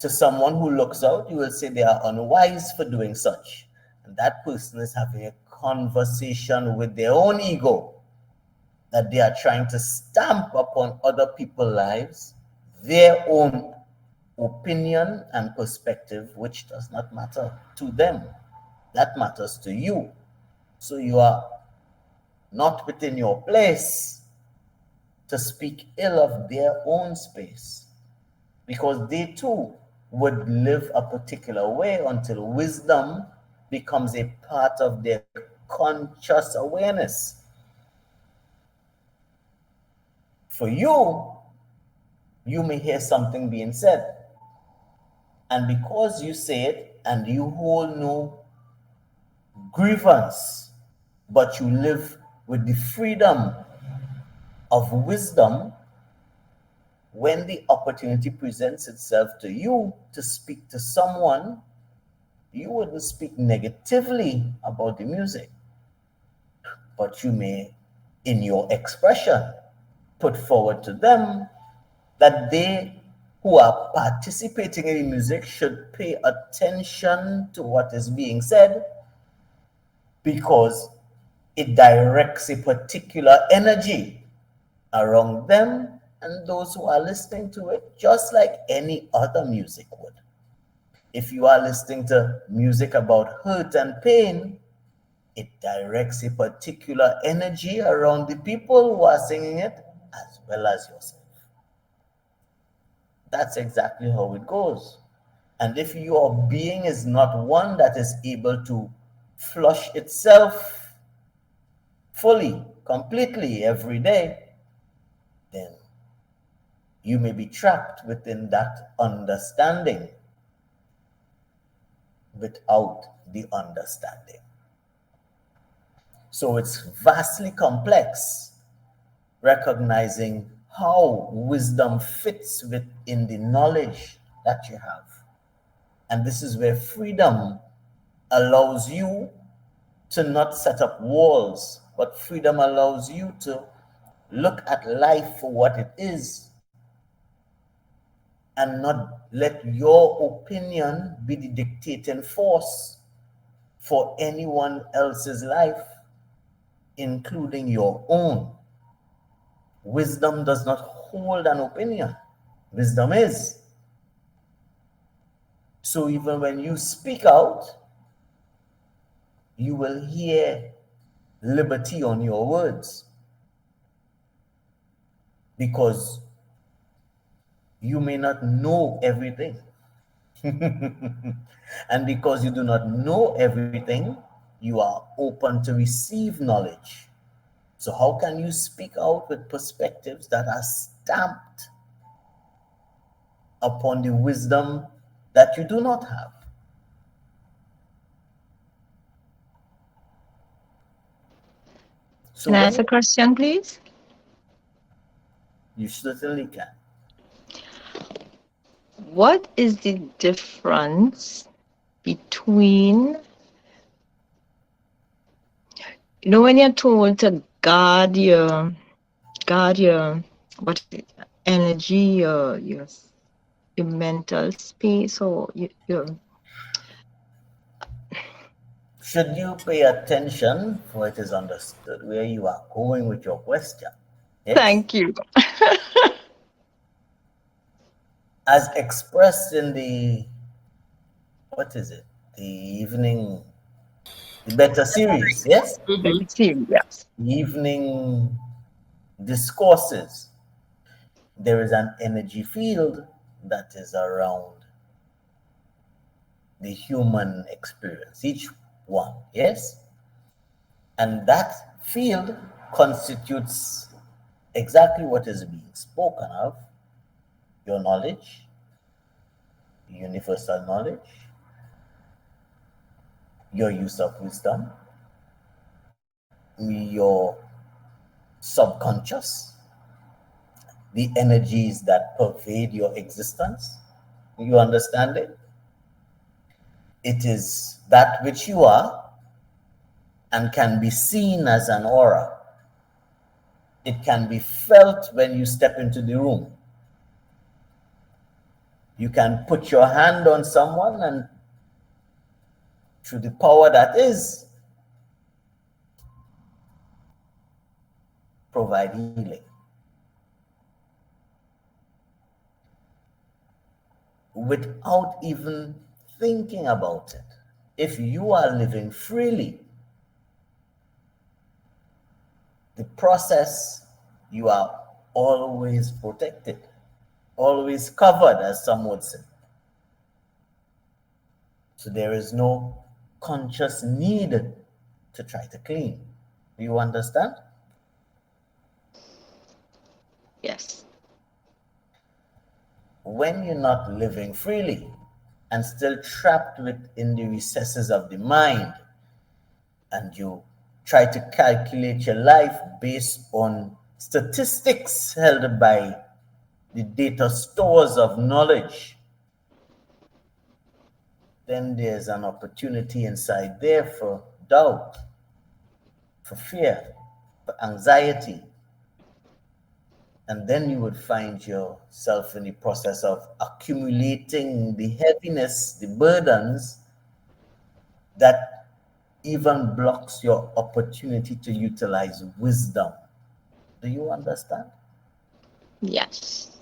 To someone who looks out, you will say they are unwise for doing such. And that person is having a conversation with their own ego that they are trying to stamp upon other people's lives, their own opinion and perspective, which does not matter to them. That matters to you. So you are not within your place to speak ill of their own space, because they too would live a particular way until wisdom becomes a part of their conscious awareness. For you, you may hear something being said, and because you say it and you hold no grievance, but you live with the freedom of wisdom, when the opportunity presents itself to you to speak to someone, you wouldn't speak negatively about the music, but you may, in your expression, put forward to them that they who are participating in the music should pay attention to what is being said, because it directs a particular energy around them and those who are listening to it, just like any other music would. If you are listening to music about hurt and pain, it directs a particular energy around the people who are singing it, as well as yourself. That's exactly how it goes. And if your being is not one that is able to flush itself fully, completely every day, then you may be trapped within that understanding without the understanding. So it's vastly complex, recognizing how wisdom fits within the knowledge that you have. And this is where freedom allows you to not set up walls, but freedom allows you to look at life for what it is and not let your opinion be the dictating force for anyone else's life, including your own. Wisdom does not hold an opinion. Wisdom is. So even when you speak out, you will hear liberty on your words, because you may not know everything. And because you do not know everything, you are open to receive knowledge. So how can you speak out with perspectives that are stamped upon the wisdom that you do not have? So Can I when ask a question, please? you certainly can. What is the difference between, when you're told to guard your what is it, energy, your mental space, or your Should you pay attention, for it is understood where you are going with your question. Yes? Thank you. As expressed in the, what is it? The beta series, yes? Mm-hmm. Serious. The evening discourses. There is an energy field that is around the human experience, each one, yes? And that field constitutes exactly what is being spoken of: your knowledge, universal knowledge, your use of wisdom, your subconscious, the energies that pervade your existence. You understand it? It is that which you are and can be seen as an aura. It can be felt when you step into the room. You can put your hand on someone and through the power that is, provide healing. Without even thinking about it. If you are living freely, the process, you are always protected, always covered, as some would say. So there is no conscious need to try to clean. Do you understand? Yes. When you're not living freely and still trapped within the recesses of the mind, and you try to calculate your life based on statistics held by the data stores of knowledge, then there's an opportunity inside there for doubt, for fear, for anxiety. And then you would find yourself in the process of accumulating the heaviness, the burdens that even blocks your opportunity to utilize wisdom. Do you understand? Yes.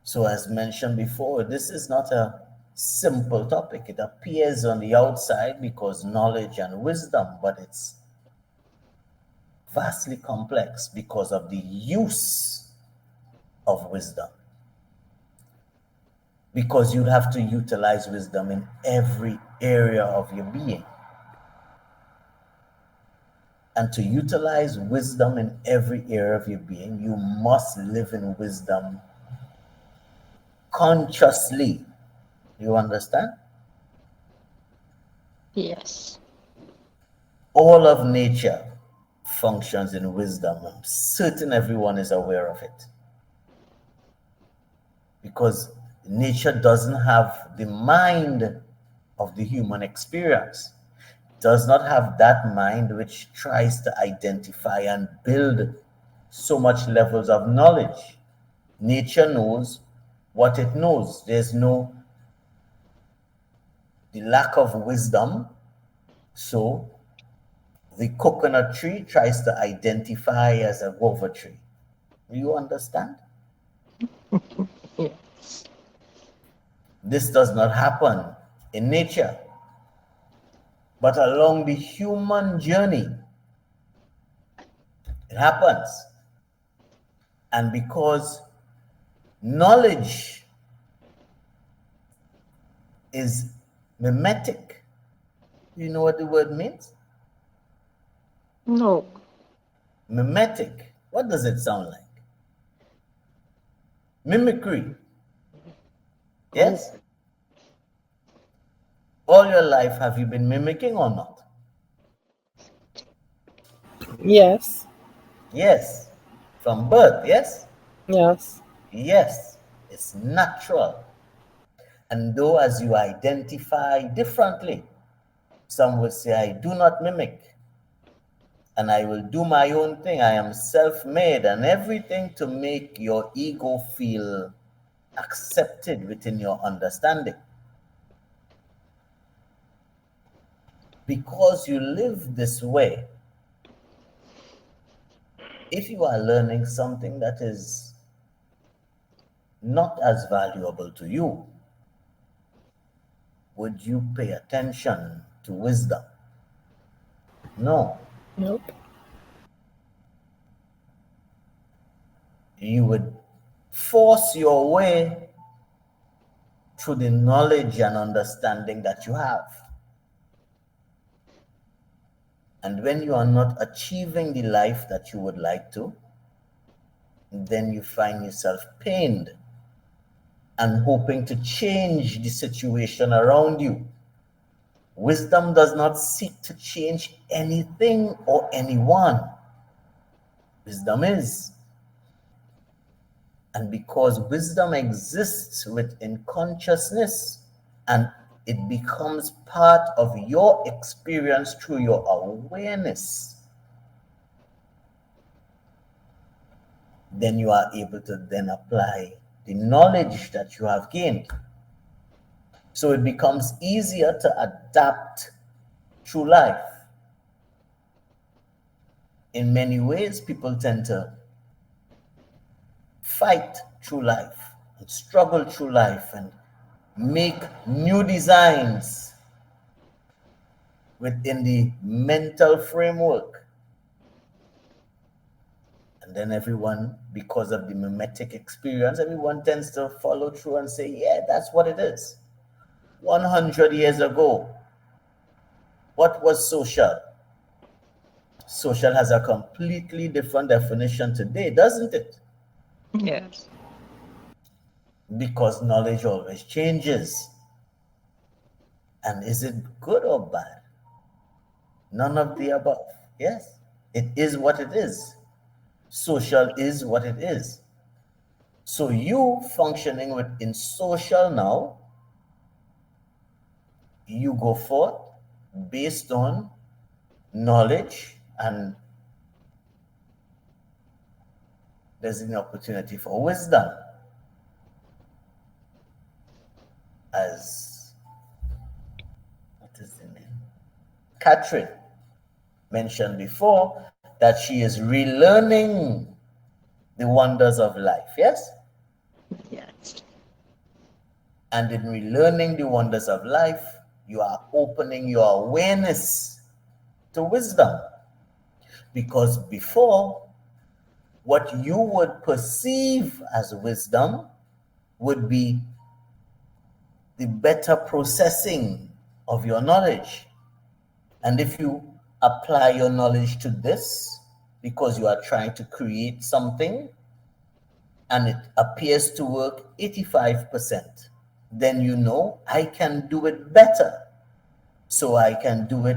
So as mentioned before, this is not a simple topic. It appears on the outside because knowledge and wisdom, but it's vastly complex because of the use of wisdom, because you'd have to utilize wisdom in every area of your being. And to utilize wisdom in every area of your being, you must live in wisdom consciously. You understand? Yes. All of nature functions in wisdom. I'm certain everyone is aware of it. Because nature doesn't have the mind of the human experience, does not have that mind which tries to identify and build so much levels of knowledge. Nature knows what it knows. There's no the lack of wisdom. So the coconut tree tries to identify as a guava tree. Do you understand? Yes. This does not happen in nature. But along the human journey, it happens. And because knowledge is mimetic, you know what the word means? No. Mimetic. What does it sound like? Mimicry. Yes? All your life, have you been mimicking or not? Yes. Yes. From birth, yes? Yes. Yes. It's natural. And though as you identify differently, some will say, I do not mimic, and I will do my own thing. I am self-made, and everything to make your ego feel accepted within your understanding. Because you live this way, if you are learning something that is not as valuable to you, would you pay attention to wisdom? No. Nope. You would force your way through the knowledge and understanding that you have. And when you are not achieving the life that you would like to, then you find yourself pained and hoping to change the situation around you. Wisdom does not seek to change anything or anyone. Wisdom is. And because wisdom exists within consciousness and it becomes part of your experience through your awareness, then you are able to then apply the knowledge that you have gained. So it becomes easier to adapt through life. In many ways, people tend to fight through life and struggle through life and make new designs within the mental framework. And then everyone, because of the mimetic experience, everyone tends to follow through and say, yeah, that's what it is. 100 years ago, what was social? Social has a completely different definition today, doesn't it? Yes. Because knowledge always changes. And is it good or bad? None of the above. Yes, it is what it is. Social is what it is. So you functioning within social now, you go forth based on knowledge, and there's an opportunity for wisdom. As, what is the name? Catherine mentioned before, that she is relearning the wonders of life, yes? Yes. And in relearning the wonders of life, you are opening your awareness to wisdom. Because before, what you would perceive as wisdom would be the better processing of your knowledge. And if you apply your knowledge to this because you are trying to create something and it appears to work 85%, then you know I can do it better. So I can do it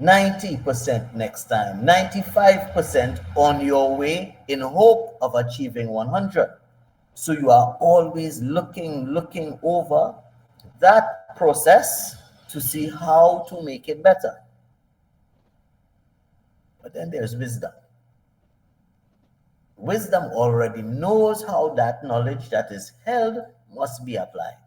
90% next time, 95% on your way in hope of achieving 100. So you are always looking over that process to see how to make it better. But then there's wisdom. Wisdom already knows how that knowledge that is held must be applied.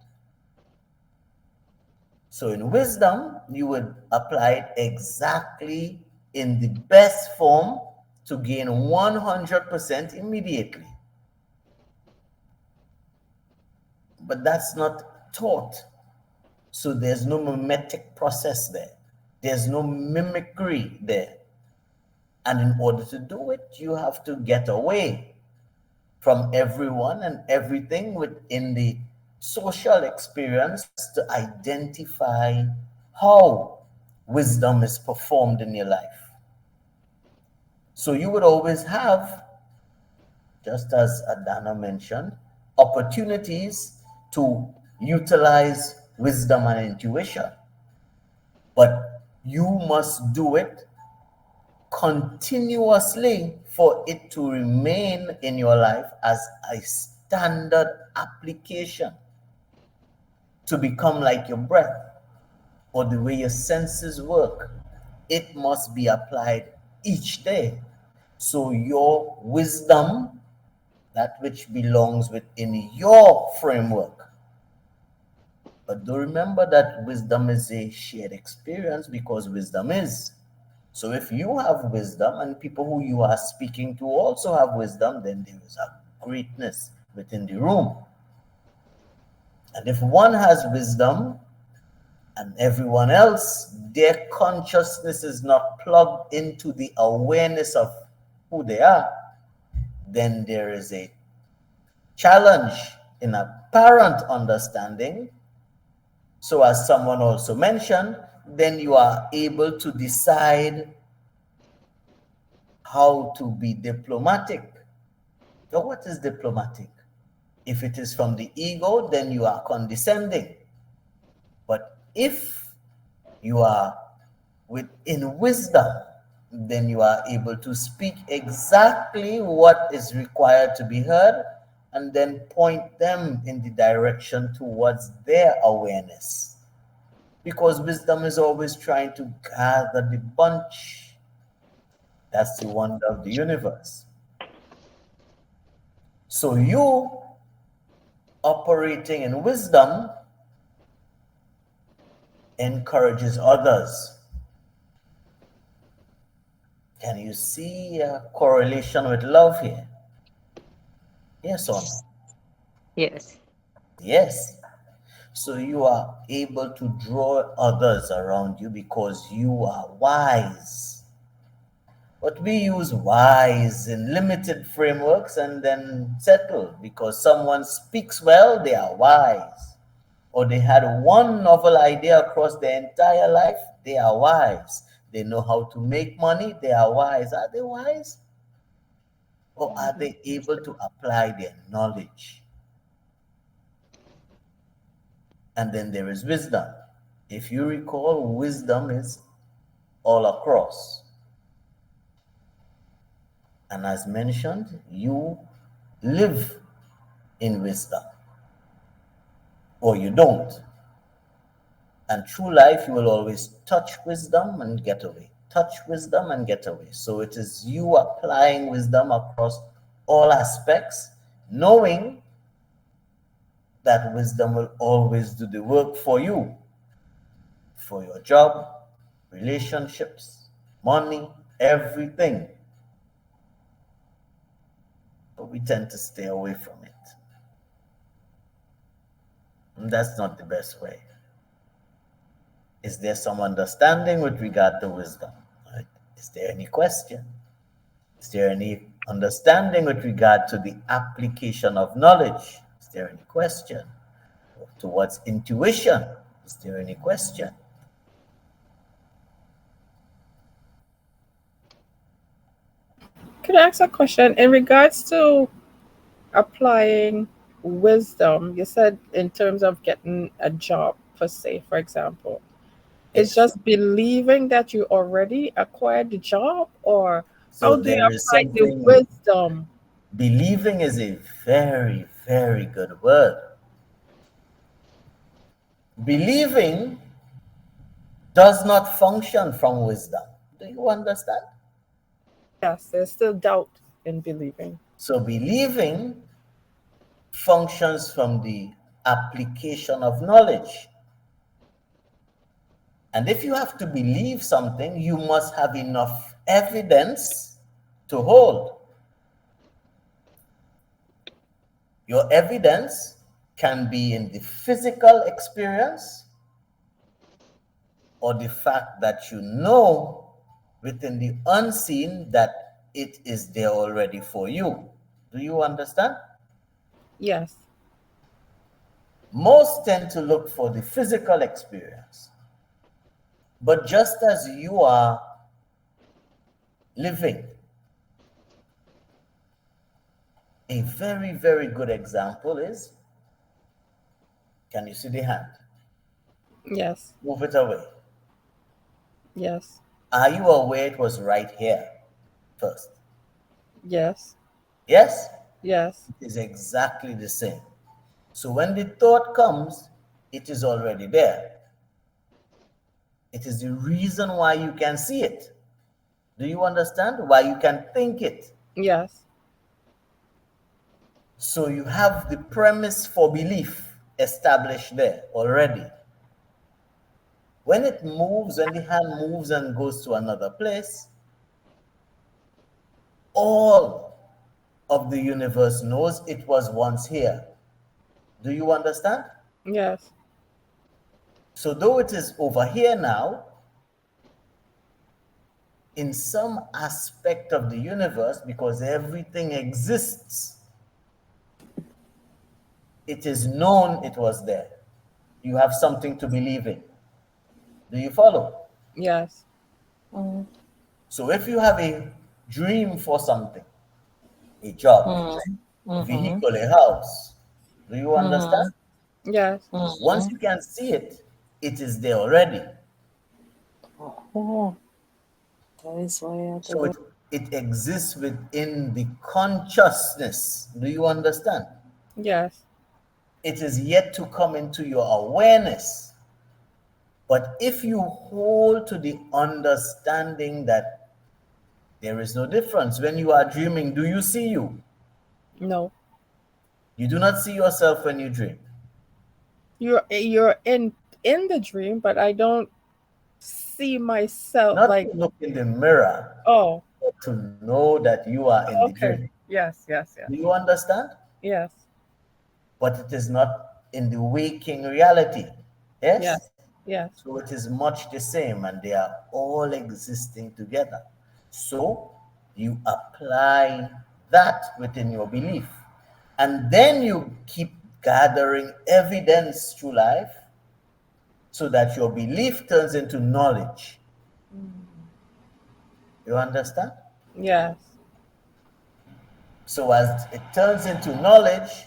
So in wisdom, you would apply it exactly in the best form to gain 100% immediately. But that's not taught. So there's no mimetic process there. There's no mimicry there. And in order to do it, you have to get away from everyone and everything within the social experience to identify how wisdom is performed in your life. So you would always have, just as Adana mentioned, opportunities to utilize wisdom and intuition. But you must do it continuously for it to remain in your life as a standard application, to become like your breath or the way your senses work. It must be applied each day. So your wisdom, that which belongs within your framework. But do remember that wisdom is a shared experience, because wisdom is. So if you have wisdom and people who you are speaking to also have wisdom, then there is a greatness within the room. And if one has wisdom and everyone else, their consciousness is not plugged into the awareness of who they are, then there is a challenge in apparent understanding. So as someone also mentioned, then you are able to decide how to be diplomatic. Now, what is diplomatic? If it is from the ego, then you are condescending. But if you are within wisdom, then you are able to speak exactly what is required to be heard and then point them in the direction towards their awareness. Because wisdom is always trying to gather the bunch. That's the wonder of the universe. So you operating in wisdom encourages others. Can you see a correlation with love here? Yes or no? Yes. Yes. So you are able to draw others around you because you are wise. But we use wise in limited frameworks and then settle because someone speaks well, they are wise. Or they had one novel idea across their entire life, they are wise. They know how to make money, they are wise. Are they wise? Or are they able to apply their knowledge? And then there is wisdom. If you recall, wisdom is all across. And as mentioned, you live in wisdom, or you don't. And through life, you will always touch wisdom and get away. Touch wisdom and get away. So it is you applying wisdom across all aspects, knowing that wisdom will always do the work for you, for your job, relationships, money, everything. But we tend to stay away from it. And that's not the best way. Is there some understanding with regard to wisdom? Right? Is there any question? Is there any understanding with regard to the application of knowledge. Is there any question? Towards intuition, is there any question? Could I ask a question in regards to applying wisdom? You said in terms of getting a job, per se, for example. It's Yes. just believing that you already acquired the job, or So how do you there is apply the something, wisdom? believing is a very, very good word. Believing does not function from wisdom. Do you understand? Yes, there's still doubt in believing. So believing functions from the application of knowledge. And if you have to believe something, you must have enough evidence to hold. Your evidence can be in the physical experience or the fact that you know within the unseen that it is there already for you. Do you understand? Yes. Most tend to look for the physical experience. But just as you are living, a very, very good example is, can you see the hand? Yes. Move it away. Yes. Are you aware it was right here first? Yes. Yes? Yes. It is exactly the same. So when the thought comes, it is already there. It is the reason why you can see it. Do you understand? Why you can think it. Yes. So you have the premise for belief established there already. When it moves, when the hand moves and goes to another place, all of the universe knows it was once here. Do you understand? Yes. So though it is over here now, in some aspect of the universe, because everything exists, it is known it was there. You have something to believe in. Do you follow? Yes. Mm, So if you have a dream for something, a job, mm, a mhm, vehicle, a house, do you understand? mhm, Yes. Once mhm. you can see it, it is there already. Oh, that is why I So did it. it exists within the consciousness. Do you understand? Yes. It is yet to come into your awareness. But if you hold to the understanding that there is no difference, when you are dreaming, do you see you? No. You do not see yourself when you dream. You're in the dream, but I don't see myself Not like, to look in the mirror, oh, but to know that you are in the okay. dream. Yes. Yes. Yes. Do you understand? Yes. But it is not in the waking reality. Yes? Yes. Yes. So it is much the same, and they are all existing together. So you apply that within your belief, and then you keep gathering evidence through life so that your belief turns into knowledge. You understand? Yes. So as it turns into knowledge,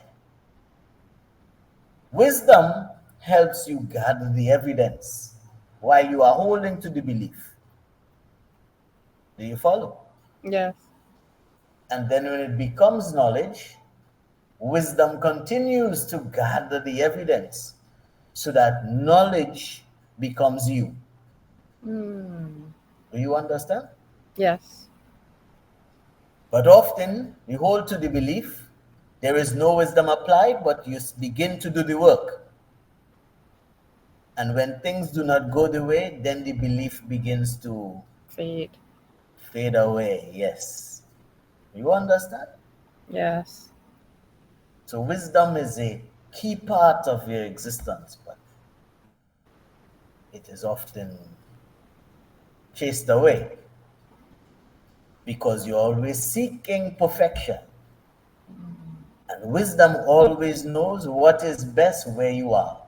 wisdom helps you gather the evidence while you are holding to the belief. Do you follow? Yes. And then when it becomes knowledge, wisdom continues to gather the evidence so that knowledge becomes you. Mm. Do you understand? Yes. But often you hold to the belief, there is no wisdom applied, but you begin to do the work. And when things do not go the way, then the belief begins to Fade. fade away. Yes. You understand? Yes. So wisdom is a key part of your existence, but it is often chased away. because you're always seeking perfection. And wisdom always knows what is best where you are.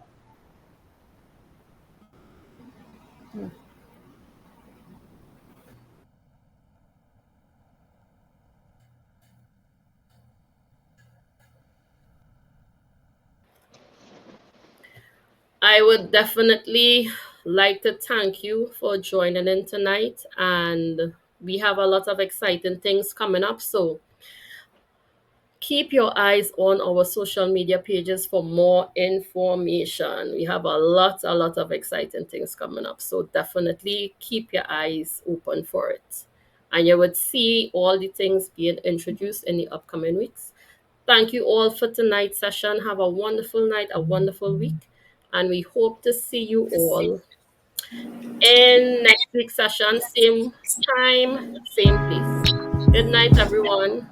I would definitely like to thank you for joining in tonight. And we have a lot of exciting things coming up. So keep your eyes on our social media pages for more information. We have a lot of exciting things coming up. So definitely keep your eyes open for it. And you would see all the things being introduced in the upcoming weeks. Thank you all for tonight's session. Have a wonderful night, a wonderful week. And we hope to see you all in next week's session. Same time, same place. Good night, everyone.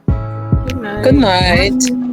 Good night. Good night.